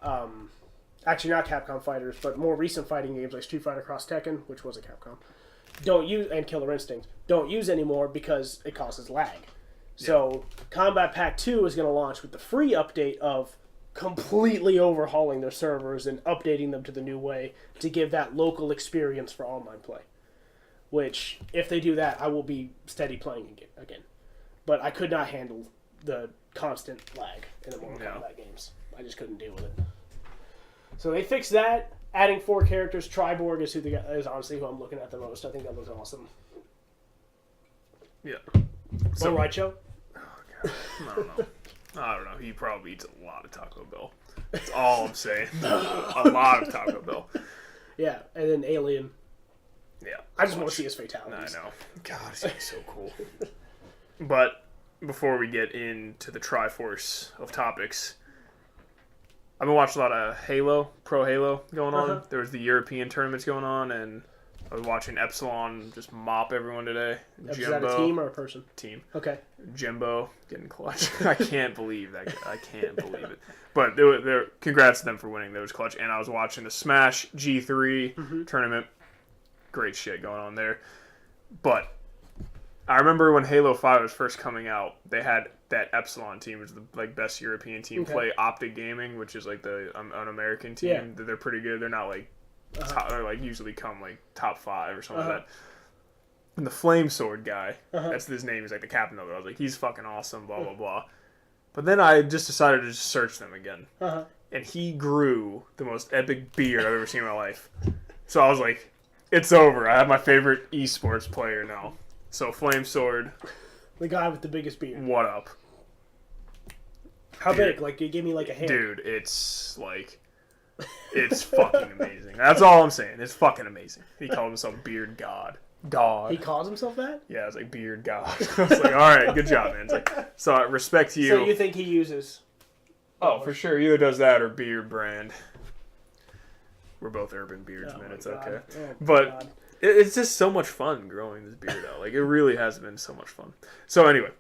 actually not Capcom fighters, but more recent fighting games like Street Fighter Cross Tekken, which was a Capcom, don't use, and Killer Instinct, don't use anymore because it causes lag. So Combat Pack 2 is going to launch with the free update of completely overhauling their servers and updating them to the new way to give that local experience for online play. Which, if they do that, I will be steady playing again. But I could not handle the constant lag in the Mortal Kombat games. I just couldn't deal with it. So they fixed that. Adding 4 characters. Triborg is honestly who I'm looking at the most. I think that looks awesome. Yeah. So Raicho? Oh, God. I don't know. He probably eats a lot of Taco Bell. That's all I'm saying. A lot of Taco Bell. Yeah, and then Alien. Yeah. I just want to see his fatalities. I know. God, he's so cool. But before we get into the Triforce of topics, I've been watching a lot of Halo, Pro Halo going on. There was the European tournaments going on, and I was watching Epsilon just mop everyone today. Is that a team or a person? Team. Okay. Jimbo getting clutch. I can't believe that. I can't believe it. But they're congrats to them for winning. That was clutch. And I was watching the Smash G3 tournament. Great shit going on there. But I remember when Halo 5 was first coming out, they had that Epsilon team, which is the best European team, play Optic Gaming, which is like an American team. Yeah. They're pretty good. They're not like they're usually come top 5 or something like that. And the Flame Sword guy, that's his name. He's like the captain of it. I was like, he's fucking awesome. Blah blah blah. But then I just decided to just search them again, and he grew the most epic beard I've ever seen in my life. So I was like, it's over. I have my favorite esports player now. So Flame Sword, the guy with the biggest beard. What up? How big? Like, give me like a hand. Dude, it's fucking amazing. That's all I'm saying. It's fucking amazing. He called himself Beard God. He calls himself that? Yeah, it's like Beard God. I was like, all right, good job, man. It's like, so I respect you. So you think he uses? Oh, for sure. Either does that or Beard Brand. We're both urban beards, man. It's okay. But it's just so much fun growing this beard out. Like, it really has been so much fun. So anyway,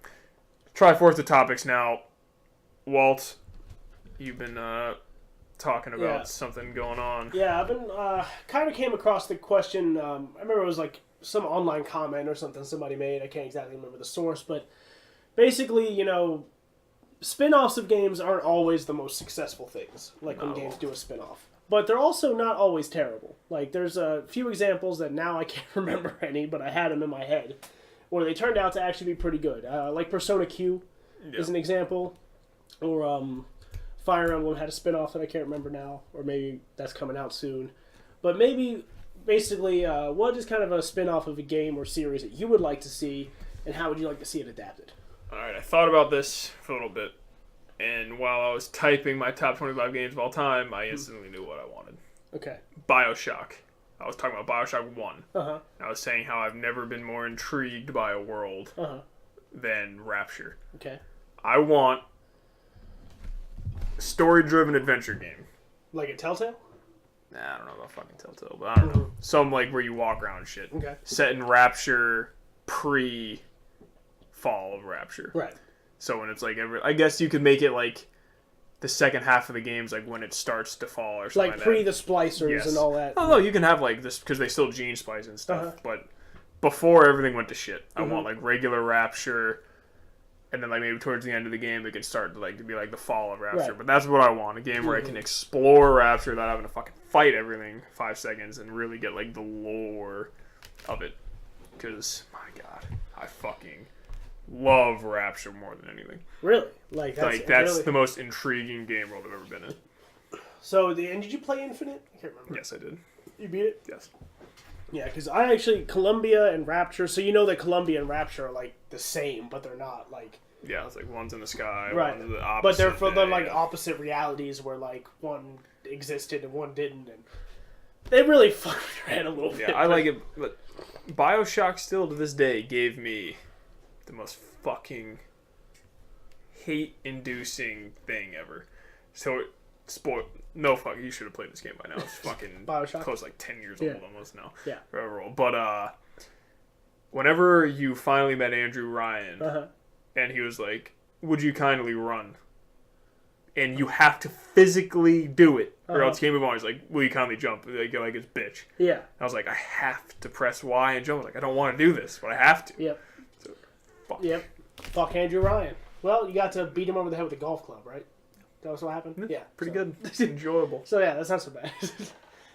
Triforce of topics now. Walt, you've been talking about something going on. Yeah, I've been kind of came across the question. I remember it was like some online comment or something somebody made. I can't exactly remember the source, but basically, spin-offs of games aren't always the most successful things, like when games do a spin-off. But they're also not always terrible. Like, there's a few examples that now I can't remember any, but I had them in my head, where they turned out to actually be pretty good. Like Persona Q is an example, or Fire Emblem had a spin-off that I can't remember now, or maybe that's coming out soon. But basically, what is kind of a spin-off of a game or series that you would like to see, and how would you like to see it adapted? Alright, I thought about this for a little bit, and while I was typing my top 25 games of all time, I instantly knew what I wanted. Okay. BioShock. I was talking about BioShock 1. Uh-huh. I was saying how I've never been more intrigued by a world than Rapture. Okay. I want a story-driven adventure game. Like a Telltale? Nah, I don't know about fucking Telltale, but I don't know. Some like where you walk around and shit. Okay. Set in Rapture pre-fall of Rapture. Right. So when it's like I guess you could make it like the second half of the game's like when it starts to fall or something like that. Like pre the splicers and all that. Oh no, you can have like this because they still gene splice and stuff. But before everything went to shit, I want like regular Rapture, and then like maybe towards the end of the game it could start to like be like the fall of Rapture. Right. But that's what I want, a game where I can explore Rapture without having to fucking fight everything 5 seconds and really get like the lore of it. Because my god, I fucking love Rapture more than anything. Really? That's really... the most intriguing game world I've ever been in. So, and did you play Infinite? I can't remember. Yes, I did. You beat it? Yes. Yeah, because I actually, Columbia and Rapture, so you know that Columbia and Rapture are like the same, but they're not like... Yeah, it's like one's in the sky, right. one's the opposite. But they're for the like opposite realities where like one existed and one didn't, and they really fucked with your head a little bit. Yeah, I like it, but BioShock still to this day gave me the most fucking hate-inducing thing ever. So, no fuck, you should have played this game by now. It's fucking BioShock? Close to like 10 years old almost now. Yeah. Forever old. But, whenever you finally met Andrew Ryan, and he was like, would you kindly run? And you have to physically do it, or else game move on. He's like, will you kindly jump? Like it's bitch. Yeah. I was like, I have to press Y and jump. I was like, I don't want to do this, but I have to. Yep. So, fuck. Yep. Fuck Andrew Ryan. Well, you got to beat him over the head with a golf club, right? That was what happened? Yeah. Pretty good. It's enjoyable. So yeah, that's not so bad.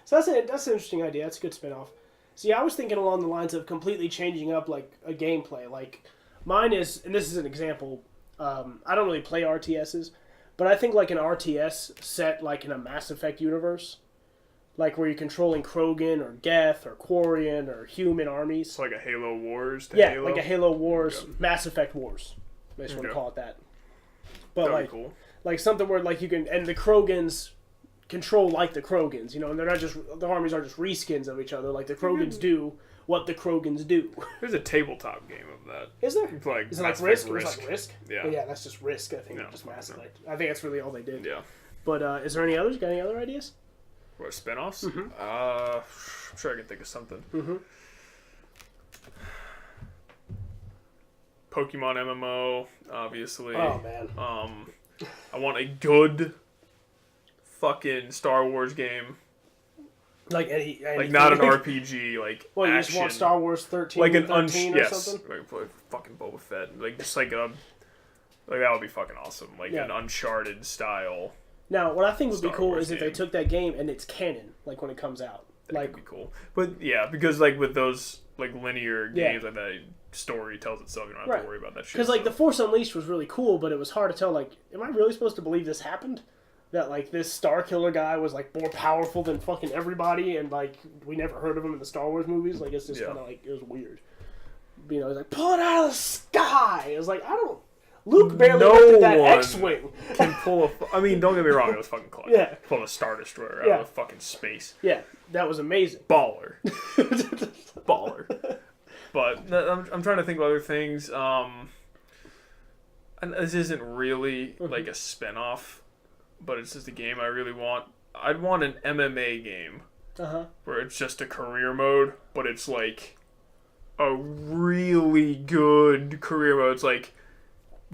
So that's an interesting idea. That's a good spin-off. See, I was thinking along the lines of completely changing up like a gameplay. Like mine is, and this is an example, I don't really play RTSs, but I think like an RTS set like in a Mass Effect universe, like where you're controlling Krogan or Geth or Quarian or human armies. It's like a Halo Wars to yeah, Halo? like a Halo Wars, Mass Effect Wars. I just want to call it that. But that'd be cool. Like something where like you can, and the Krogans control like the Krogans, and they're not just, the armies are just reskins of each other. Like the Krogans do what the Krogans do. There's a tabletop game of that. Is there? Like, is it like Risk? It was like Risk? Yeah. Well, yeah, that's just Risk, I think. Just Mass Effect. I think that's really all they did. Yeah. But is there any others? Got any other ideas? What, spin-offs? I'm sure I can think of something. Pokemon MMO, obviously. Oh, man. I want a good fucking Star Wars game. Like any like not an RPG, like well, you action. just want Star Wars 13, like an 13 or something? Like fucking Boba Fett. Like just like a that would be fucking awesome. Like an Uncharted style. Now, what I think would be cool Wars is if they took that game and it's canon, like when it comes out. That would be cool. But yeah, because like with those like linear games like that, story tells itself. You don't have to worry about that shit. Because like The Force Unleashed was really cool, but it was hard to tell. Like, am I really supposed to believe this happened? That like this Star Killer guy was like more powerful than fucking everybody, and like we never heard of him in the Star Wars movies. Like it's just kind of like it was weird. You know, he's like pull it out of the sky. It was like I don't. Luke barely lifted that X-wing. Can pull a. I mean, don't get me wrong, it was fucking clutch. Yeah, pull a Star Destroyer out of fucking space. Yeah, that was amazing. Baller, baller. But I'm trying to think of other things. And this isn't really like a spin-off, but it's just a game I really want. I'd want an MMA game where it's just a career mode, but it's like a really good career mode. It's like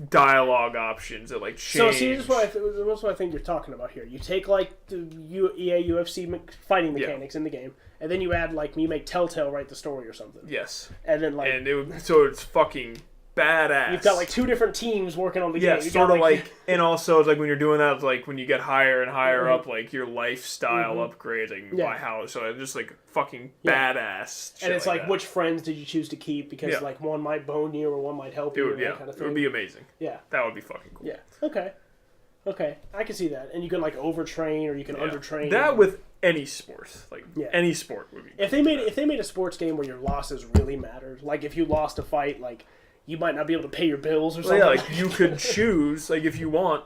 dialogue options that like change. So see, that's what I think you're talking about here. You take like the EA UFC fighting mechanics in the game, and then you add like you make Telltale write the story or something. Yes. And then like so it's fucking badass. You've got like two different teams working on the game. Yeah, sort of like, and also it's like when you're doing that, it's like when you get higher and higher up, like your lifestyle upgrades, like by how. So it's just like fucking badass. And it's like which friends did you choose to keep because like one might bone you or one might help you. That kind of thing. It would be amazing. Yeah, that would be fucking cool. Yeah. Okay, I can see that, and you can like overtrain or you can undertrain. That with any sport, like any sport would be. If they made a sports game where your losses really mattered, like if you lost a fight, like. You might not be able to pay your bills or something. Yeah, like you could choose, like if you want,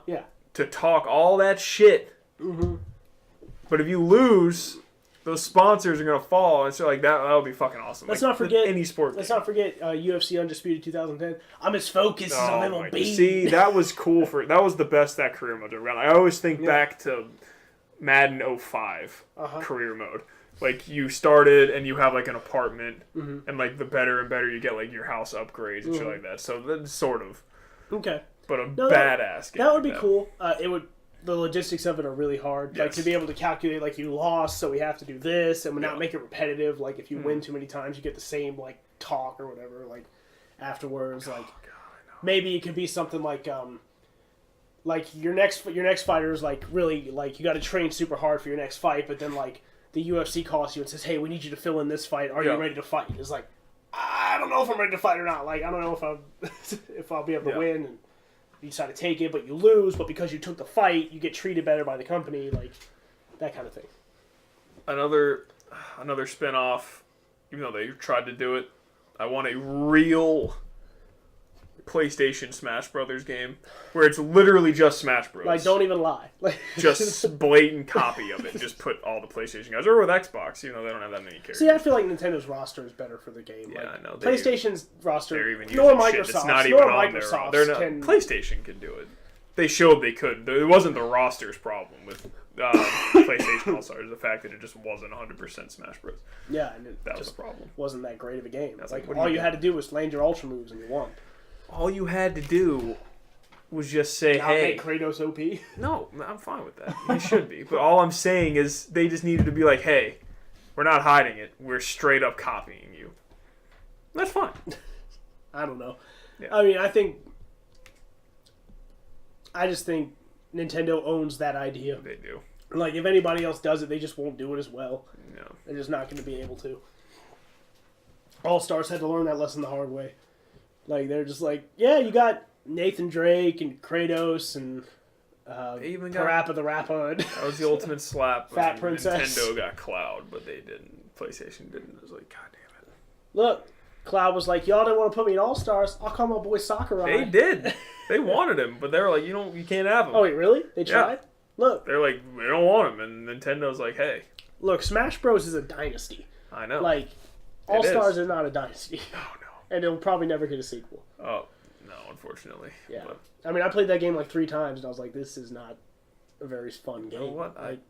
to talk all that shit. Mm-hmm. But if you lose, those sponsors are gonna fall, and so like that would be fucking awesome. Let's not forget any sport. Let's not forget UFC Undisputed 2010. I'm as focused as on MLB. See, that was cool that was the best that career mode around. I always think back to Madden 05 career mode. Like, you started and you have, like, an apartment, and, like, the better and better you get, like, your house upgrades and shit like that. So, that's sort of. Okay. But badass game. That would be cool. The logistics of it are really hard. Yes. Like, to be able to calculate, like, you lost, so we have to do this, and not make it repetitive. Like, if you win too many times, you get the same, like, talk or whatever, like, afterwards. Like, maybe it could be something like your next fighter is, like, really, like, you got to train super hard for your next fight, but then, like, the UFC calls you and says, "Hey, we need you to fill in this fight. Are you ready to fight?" It's like, I don't know if I'm ready to fight or not. Like, I don't know if I'll be able to win. And you decide to take it, but you lose. But because you took the fight, you get treated better by the company. Like that kind of thing. Another spin-off, even though they tried to do it, I want a real PlayStation Smash Brothers game where it's literally just Smash Bros. Like, don't even lie. Like, just blatant copy of it. Just put all the PlayStation guys, or with Xbox. You know, they don't have that many characters. See, I feel like Nintendo's roster is better for the game. Yeah, like, I know. PlayStation's roster, they're even nor using Microsoft's, shit that's not even on there. PlayStation can do it. They showed they could. It wasn't the roster's problem with PlayStation All-Stars. The fact that it just wasn't 100% Smash Bros. Yeah, and that was the problem. Wasn't that great of a game. That's like all you had to do was land your Ultra moves and you won. All you had to do was just say, "Hey, make Kratos OP." No, I'm fine with that. He should be. But all I'm saying is they just needed to be like, "Hey, we're not hiding it. We're straight up copying you." That's fine. I don't know. Yeah. I mean, I just think Nintendo owns that idea. They do. Like, if anybody else does it, they just won't do it as well. No. They're just not going to be able to. All-Stars had to learn that lesson the hard way. Like, they're just like, yeah, you got Nathan Drake and Kratos and Parappa the Rappa. That was the ultimate slap. Fat Princess. Nintendo got Cloud, but they didn't. PlayStation didn't. It was like, God damn it. Look, Cloud was like, y'all didn't want to put me in All-Stars. I'll call my boy Sakurai. They did. They wanted him, but they were like, you can't have him. Oh, wait, really? They tried? Yeah. Look. They're like, we don't want him. And Nintendo's like, hey. Look, Smash Bros. Is a dynasty. I know. Like, All-Stars are not a dynasty. No. And it'll probably never get a sequel. Oh, no, unfortunately. Yeah. But, I mean, I played that game like 3 times, and I was like, this is not a very fun game. You know what? Like,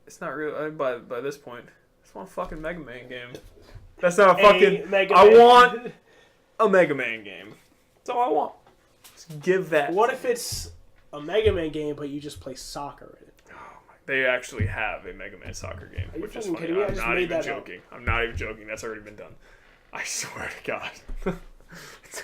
it's not real. By this point, it's one fucking Mega Man game. That's not a fucking... I want a Mega Man game. That's all I want. Just give that. What if it's a Mega Man game, but you just play soccer in it? They actually have a Mega Man soccer game, which is funny. I'm not even joking. I'm not even joking. That's already been done. I swear to God. It's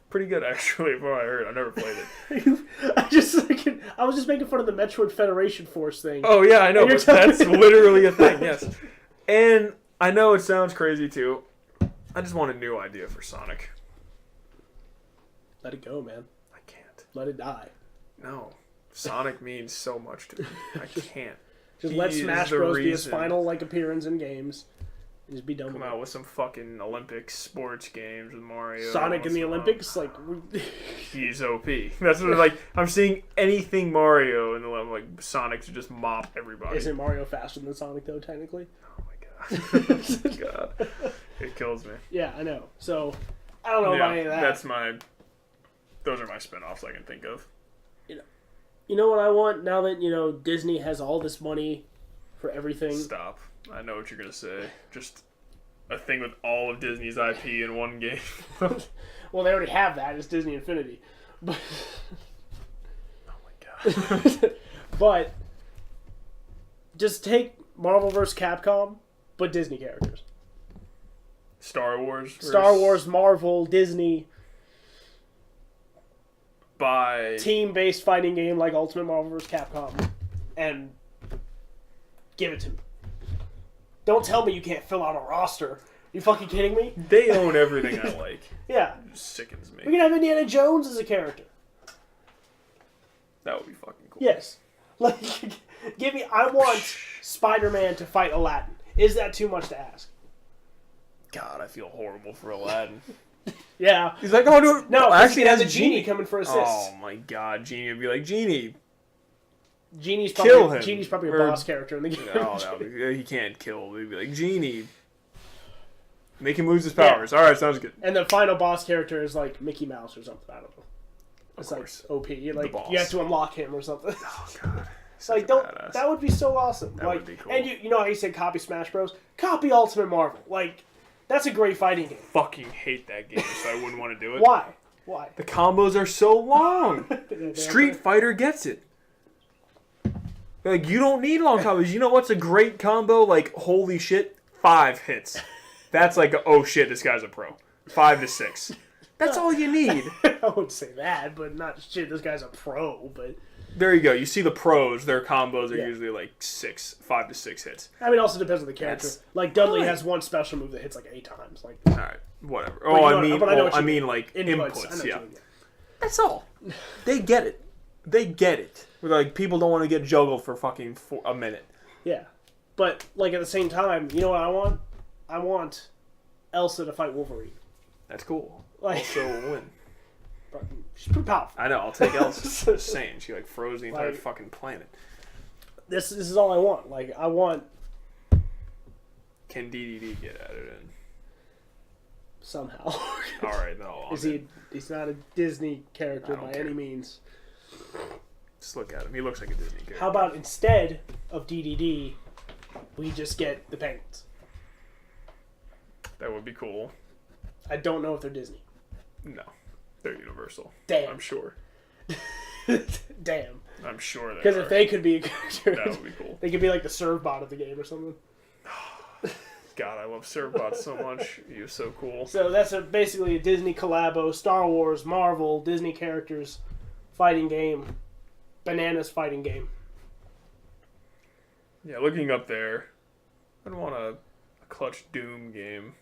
pretty good, actually, from what I heard. I never played it. I was just making fun of the Metroid Federation Force thing. Oh, yeah, I know, but that's literally a thing, yes. And I know it sounds crazy, too. I just want a new idea for Sonic. Let it go, man. I can't. Let it die. No. Sonic means so much to me. I can't. Just let Smash Bros. Be his final appearance in games. And just be done with it. Come out with some fucking Olympic sports games with Mario. Sonic in the Olympics? Like, he's OP. That's what like. I'm seeing anything Mario and like Sonic to just mop everybody. Isn't Mario faster than Sonic though? Technically. Oh my god. God, it kills me. Yeah, I know. So I don't know about any of that. Those are my spinoffs I can think of. You know what I want now that Disney has all this money for everything. Stop. I know what you're gonna say. Just a thing with all of Disney's IP in one game. Well, they already have that. It's Disney Infinity. But oh my god. But just take Marvel vs. Capcom, but Disney characters. Star Wars, Marvel, Disney. By team-based fighting game like Ultimate Marvel vs. Capcom, and give it to me. Don't tell me you can't fill out a roster. You fucking kidding me? They own everything I like. Yeah. It just sickens me. We can have Indiana Jones as a character. That would be fucking cool. Yes. Like, give me. I want Spider-Man to fight Aladdin. Is that too much to ask? God, I feel horrible for Aladdin. Yeah. He's like, oh no, no. Actually, has a genie coming for assists. Oh my god, Genie would be like, Genie. Genie's kill him. Genie's probably a boss character in the game. No, he can't kill. He'd be like, Genie. Make him lose his powers. Yeah. All right, sounds good. And the final boss character is like Mickey Mouse or something. I don't know. It's like OP. Like you have to unlock him or something. Oh god. It's like that would be so awesome. That would be cool. And you know how you said copy Smash Bros? Copy Ultimate Marvel. Like that's a great fighting game. Fucking hate that game, so I wouldn't want to do it. Why? Why? The combos are so long. Street Fighter gets it. Like you don't need long combos. You know what's a great combo? Like holy shit, 5 hits. That's like oh shit, this guy's a pro. 5 to 6. That's all you need. I wouldn't say that, but not shit. This guy's a pro, but there you go. You see the pros; their combos are usually like 5 to 6 hits. I mean, it also depends on the character. Like Dudley has one special move that hits like 8 times. Like all right, whatever. Oh, I mean, like inputs. Yeah, that's all. They get it. They get it. Like people don't want to get juggled for fucking a minute. Yeah, but like at the same time, you know what I want? I want Elsa to fight Wolverine. That's cool. Like, also will win. She's pretty powerful. I know. I'll take Elsa. Just saying, she like froze the entire fucking planet. This is all I want. Like I want. Can DDD get added in? Somehow. All right, no. He's not a Disney character by any means. Just look at him. He looks like a Disney character. How about instead of DDD, we just get the Penguins? That would be cool. I don't know if they're Disney. No. They're Universal. Damn. I'm sure. Damn. I'm sure they are. Because if they could be a character, that would be cool. They could be like the serve bot of the game or something. God, I love Servbot so much. He was so cool. So that's basically a Disney collabo, Star Wars, Marvel, Disney characters, fighting game, bananas fighting game. Yeah, looking up there, I'd want a clutch Doom game.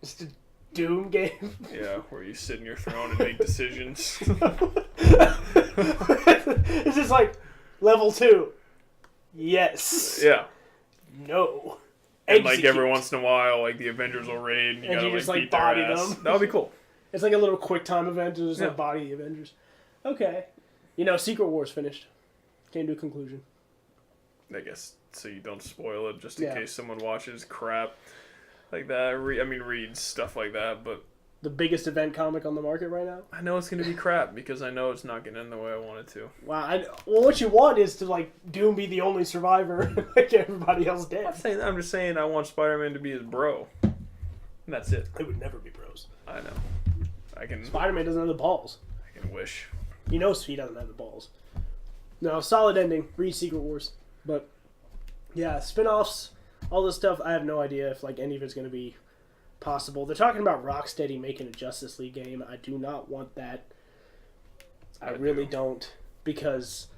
Just a Doom game? Yeah, where you sit in your throne and make decisions. It's just like, level 2. Yes. Yeah. No. And like every once in a while, like the Avengers will raid and you gotta just like like beat body their ass. them. That would be cool. It's like a little quick time event to just like body the Avengers. Okay. You know, Secret War's finished. Came to a conclusion. I guess so you don't spoil it just in case someone watches crap like that. Reads stuff like that, but the biggest event comic on the market right now? I know it's going to be crap because I know it's not going to end the way I want it to. Wow. Well, what you want is to, like, Doom be the only survivor and, like, everybody else dead. I'm just saying I want Spider-Man to be his bro. And that's it. They would never be bros. I know. Spider-Man doesn't have the balls. I can wish. He knows he doesn't have the balls. No, solid ending. Read Secret Wars. But, yeah, spin-offs, all this stuff, I have no idea if, like, any of it's going to be possible. They're talking about Rocksteady making a Justice League game. I do not want that. I really don't, because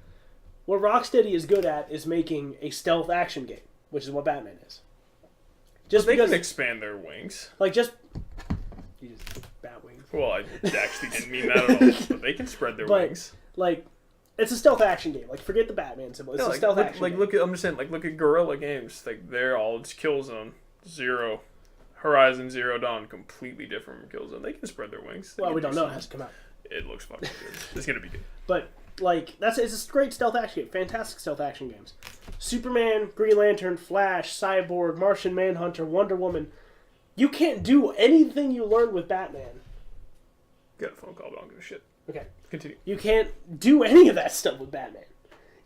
what Rocksteady is good at is making a stealth action game, which is what Batman is. Just they can expand their wings. Like just bat wings. Well, I actually didn't mean that at all. But they can spread their wings. Like, it's a stealth action game. Like, forget the Batman symbol. It's a stealth action game. I'm just saying, look at Guerrilla Games. Like, they're all it's Killzone, Zero. Horizon Zero Dawn, completely different from Killzone. They can spread their wings. Well, we don't know. It has to come out. It looks fucking good. It's gonna be good. But like it's a great stealth action game. Fantastic stealth action games. Superman, Green Lantern, Flash, Cyborg, Martian Manhunter, Wonder Woman. You can't do anything you learned with Batman. Got a phone call, but I don't give a shit. Okay. Continue. You can't do any of that stuff with Batman.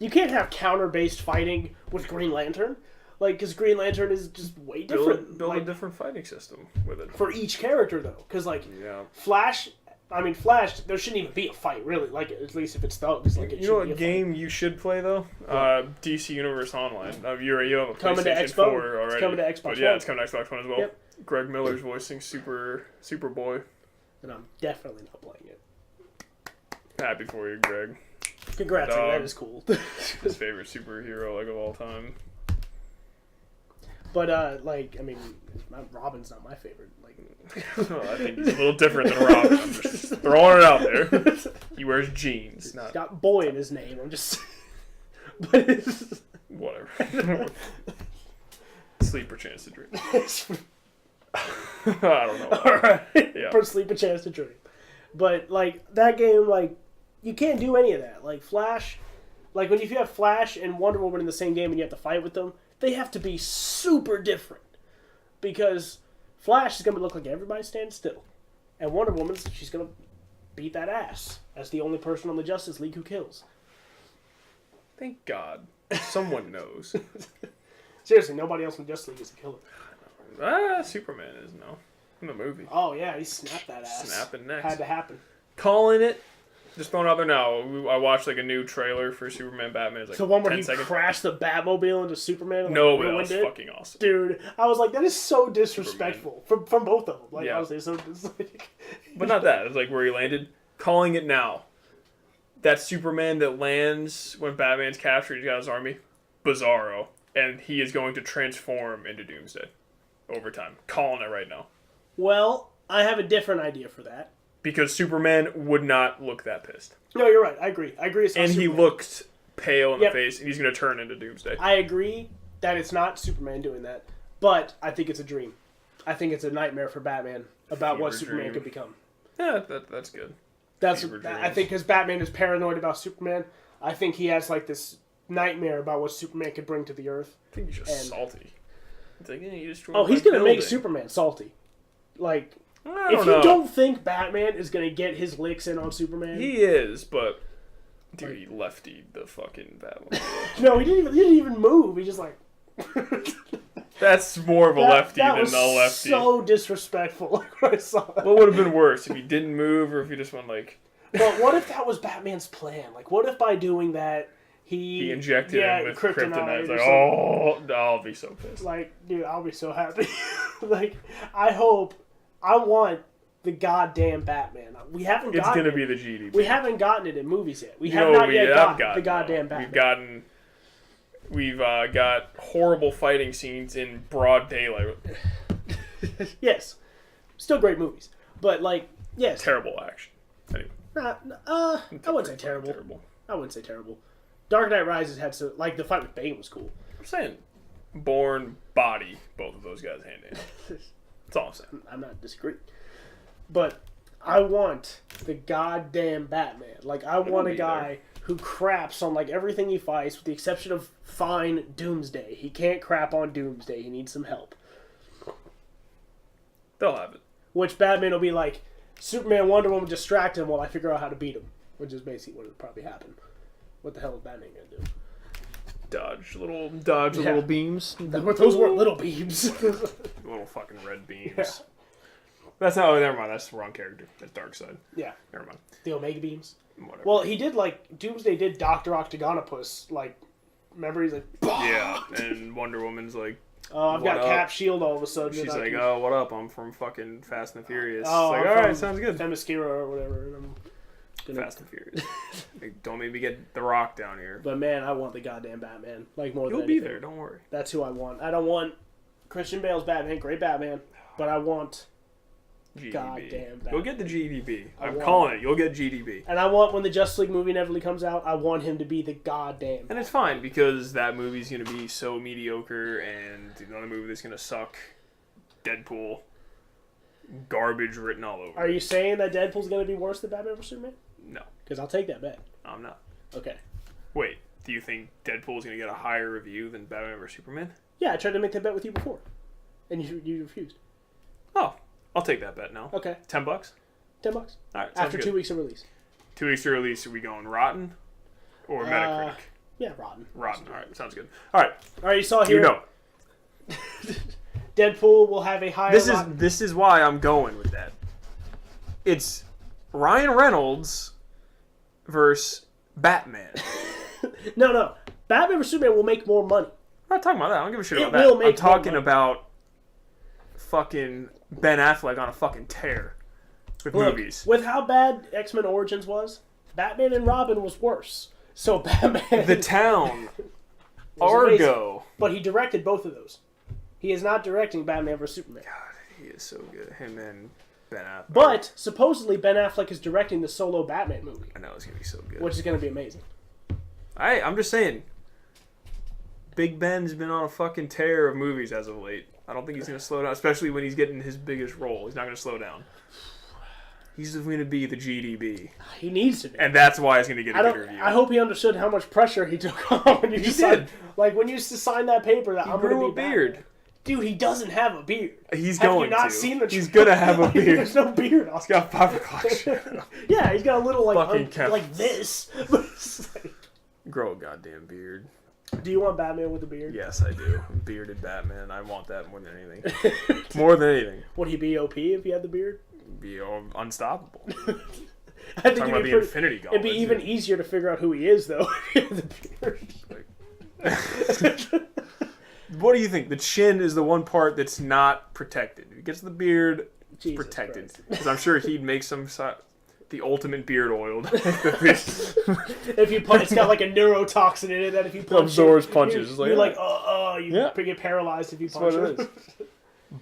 You can't have counter-based fighting with Green Lantern. Like, because Green Lantern is just way different. Build a different fighting system with it. For each character, though. Because, like, Flash I mean, Flash, there shouldn't even be a fight, really. Like, at least if it's thugs. Like, you know what game you should play, though? DC Universe Online. You have a coming PlayStation to 4 already. It's coming to Xbox But One. It's coming to Xbox One as well. Yep. Greg Miller's voicing Superboy. And I'm definitely not playing it. Happy for you, Greg. Congrats, that is cool. His favorite superhero, of all time. But, Robin's not my favorite. Well, I think he's a little different than Robin. I'm just throwing it out there. He wears jeans. He's got boy in his name. I'm just... But it's... Whatever. Sleep or chance to dream. I don't know. Alright. Yeah. For sleep a chance to dream. But, that game, you can't do any of that. Flash... if you have Flash and Wonder Woman in the same game and you have to fight with them, they have to be super different. Because Flash is going to look like everybody standing still. And Wonder Woman, she's going to beat that ass as the only person on the Justice League who kills. Thank God. Someone knows. Seriously, nobody else in the Justice League is a killer. Superman is, no. In the movie. Oh, yeah, he snapped that ass. Snapping next. Had to happen. Calling it. Just throwing it out there now. I watched a new trailer for Superman Batman. It's the one where 10 he seconds. crashed the Batmobile into Superman. No, but that was fucking awesome. Dude, I was like, that is so disrespectful from both of them. Yeah. Honestly, so But not that. It's where he landed. Calling it now. That Superman that lands when Batman's captured, he's got his army. Bizarro. And he is going to transform into Doomsday over time. Calling it right now. Well, I have a different idea for that. Because Superman would not look that pissed. No, you're right. I agree. It's not and Superman. He looked pale in the face, and he's going to turn into Doomsday. I agree that it's not Superman doing that, but I think it's a dream. I think it's a nightmare for Batman about what Superman could become. Yeah, that's good. I think because Batman is paranoid about Superman, I think he has this nightmare about what Superman could bring to the Earth. I think he's just salty. It's you destroyed he's going to make Superman salty. If you don't think Batman is going to get his licks in on Superman... He is, but... Dude, he leftied the fucking Batman. No, he didn't even move. He just That's more of a lefty than a lefty. That was so disrespectful when I saw that. What would have been worse? If he didn't move or if he just went But what if that was Batman's plan? What if by doing that, he injected him with kryptonite. I'll be so pissed. Dude, I'll be so happy. I want the goddamn Batman. We haven't gotten It's going to be the GDP. We haven't gotten it in movies yet. We have not yet gotten the goddamn Batman. We've got horrible fighting scenes in broad daylight. Yes. Still great movies. But, yes. Terrible action. Anyway. I wouldn't say terrible. I wouldn't say terrible. Dark Knight Rises had so... the fight with Bane was cool. I'm saying born body, both of those guys hand in hand. That's all I'm saying. I'm not disagreeing. But I want the goddamn Batman. I want a guy who craps on everything he fights with the exception of fine Doomsday. He can't crap on Doomsday. He needs some help. They'll have it. Which Batman will be Superman, Wonder Woman distract him while I figure out how to beat him. Which is basically what will probably happen. What the hell is Batman going to do? Dodge little beams. Those weren't little beams. Little fucking red beams. Yeah. That's not. Oh, never mind. That's the wrong character. That's Darkseid. Yeah. Never mind. The Omega beams. Whatever. Well, he did Doomsday did Dr. Octagonopus. Remember he's yeah, and Wonder Woman's oh, I've got Cap Shield all of a sudden. She's oh, what up? I'm from fucking Fast and the Furious. Oh, all right, sounds good. Themyscira or whatever. Fast and Furious. Don't make me get The Rock down here. But man, I want the goddamn Batman. More than anything. You'll be there. Don't worry. That's who I want. I don't want Christian Bale's Batman. Great Batman. But I want GDB. Goddamn Batman. You'll get the GDB. I'm calling it. You'll get GDB. And I want, when the Justice League movie inevitably comes out, I want him to be the goddamn Batman. And it's fine because that movie's going to be so mediocre and another movie that's going to suck. Deadpool. Garbage written all over. Are you saying that Deadpool's going to be worse than Batman vs. Superman? No. Because I'll take that bet. I'm not. Okay. Wait, do you think Deadpool's going to get a higher review than Batman vs. Superman? Yeah, I tried to make that bet with you before. And you refused. Oh, I'll take that bet now. Okay. $10? $10. All right, after good. 2 weeks of release. 2 weeks of release, are we going Rotten or Metacritic? Yeah, Rotten. Rotten, all right, sounds good. All right. All right, you saw here. You know. Deadpool will have a higher... This is why I'm going with that. It's Ryan Reynolds versus Batman. No. Batman vs Superman will make more money. I'm not talking about that. I don't give a shit about will that. make I'm talking more money. about fucking Ben Affleck on a fucking tear with movies. With how bad X-Men Origins was, Batman and Robin was worse. So Batman... The Town. Argo. Amazing. But he directed both of those. He is not directing Batman vs Superman. God, he is so good. Him and Ben Affleck. But supposedly Ben Affleck is directing the solo Batman movie. I know, it's going to be so good. Which is going to be amazing. I'm just saying. Big Ben's been on a fucking tear of movies as of late. I don't think he's going to slow down, especially when he's getting his biggest role. He's not going to slow down. He's going to be the GDB. He needs to be. And that's why he's going to get a good review. I hope he understood how much pressure he took on when you decided. Like, when you used to sign that paper that I'm going to be a beard. Batman. Dude, he doesn't have a beard. He's have going you not to. Seen the he's going to have a beard. There's no beard on. He's got 5 o'clock shadow. Yeah, he's got a little, like this. Grow a goddamn beard. Do you want Batman with a beard? Yes, I do. Bearded Batman. I want that more than anything. More than anything. Would he be OP if he had the beard? Be unstoppable. I think talking about the Infinity Gauntlet. It'd be even easier to figure out who he is, though, if he had the beard. What do you think? The chin is the one part that's not protected. If he gets the beard, it's protected. Because I'm sure he'd make the ultimate beard oiled. If you punch, it's got like a neurotoxin in it that if you punch absorbs punches. You're like, you get paralyzed if you punch it.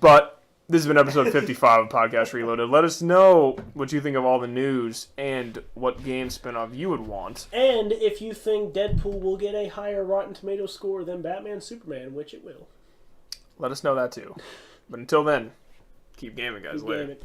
But this has been episode 55 of Podcast Reloaded. Let us know what you think of all the news and what game spinoff you would want. And if you think Deadpool will get a higher Rotten Tomatoes score than Batman Superman, which it will. Let us know that too. But until then, keep gaming, guys. Later.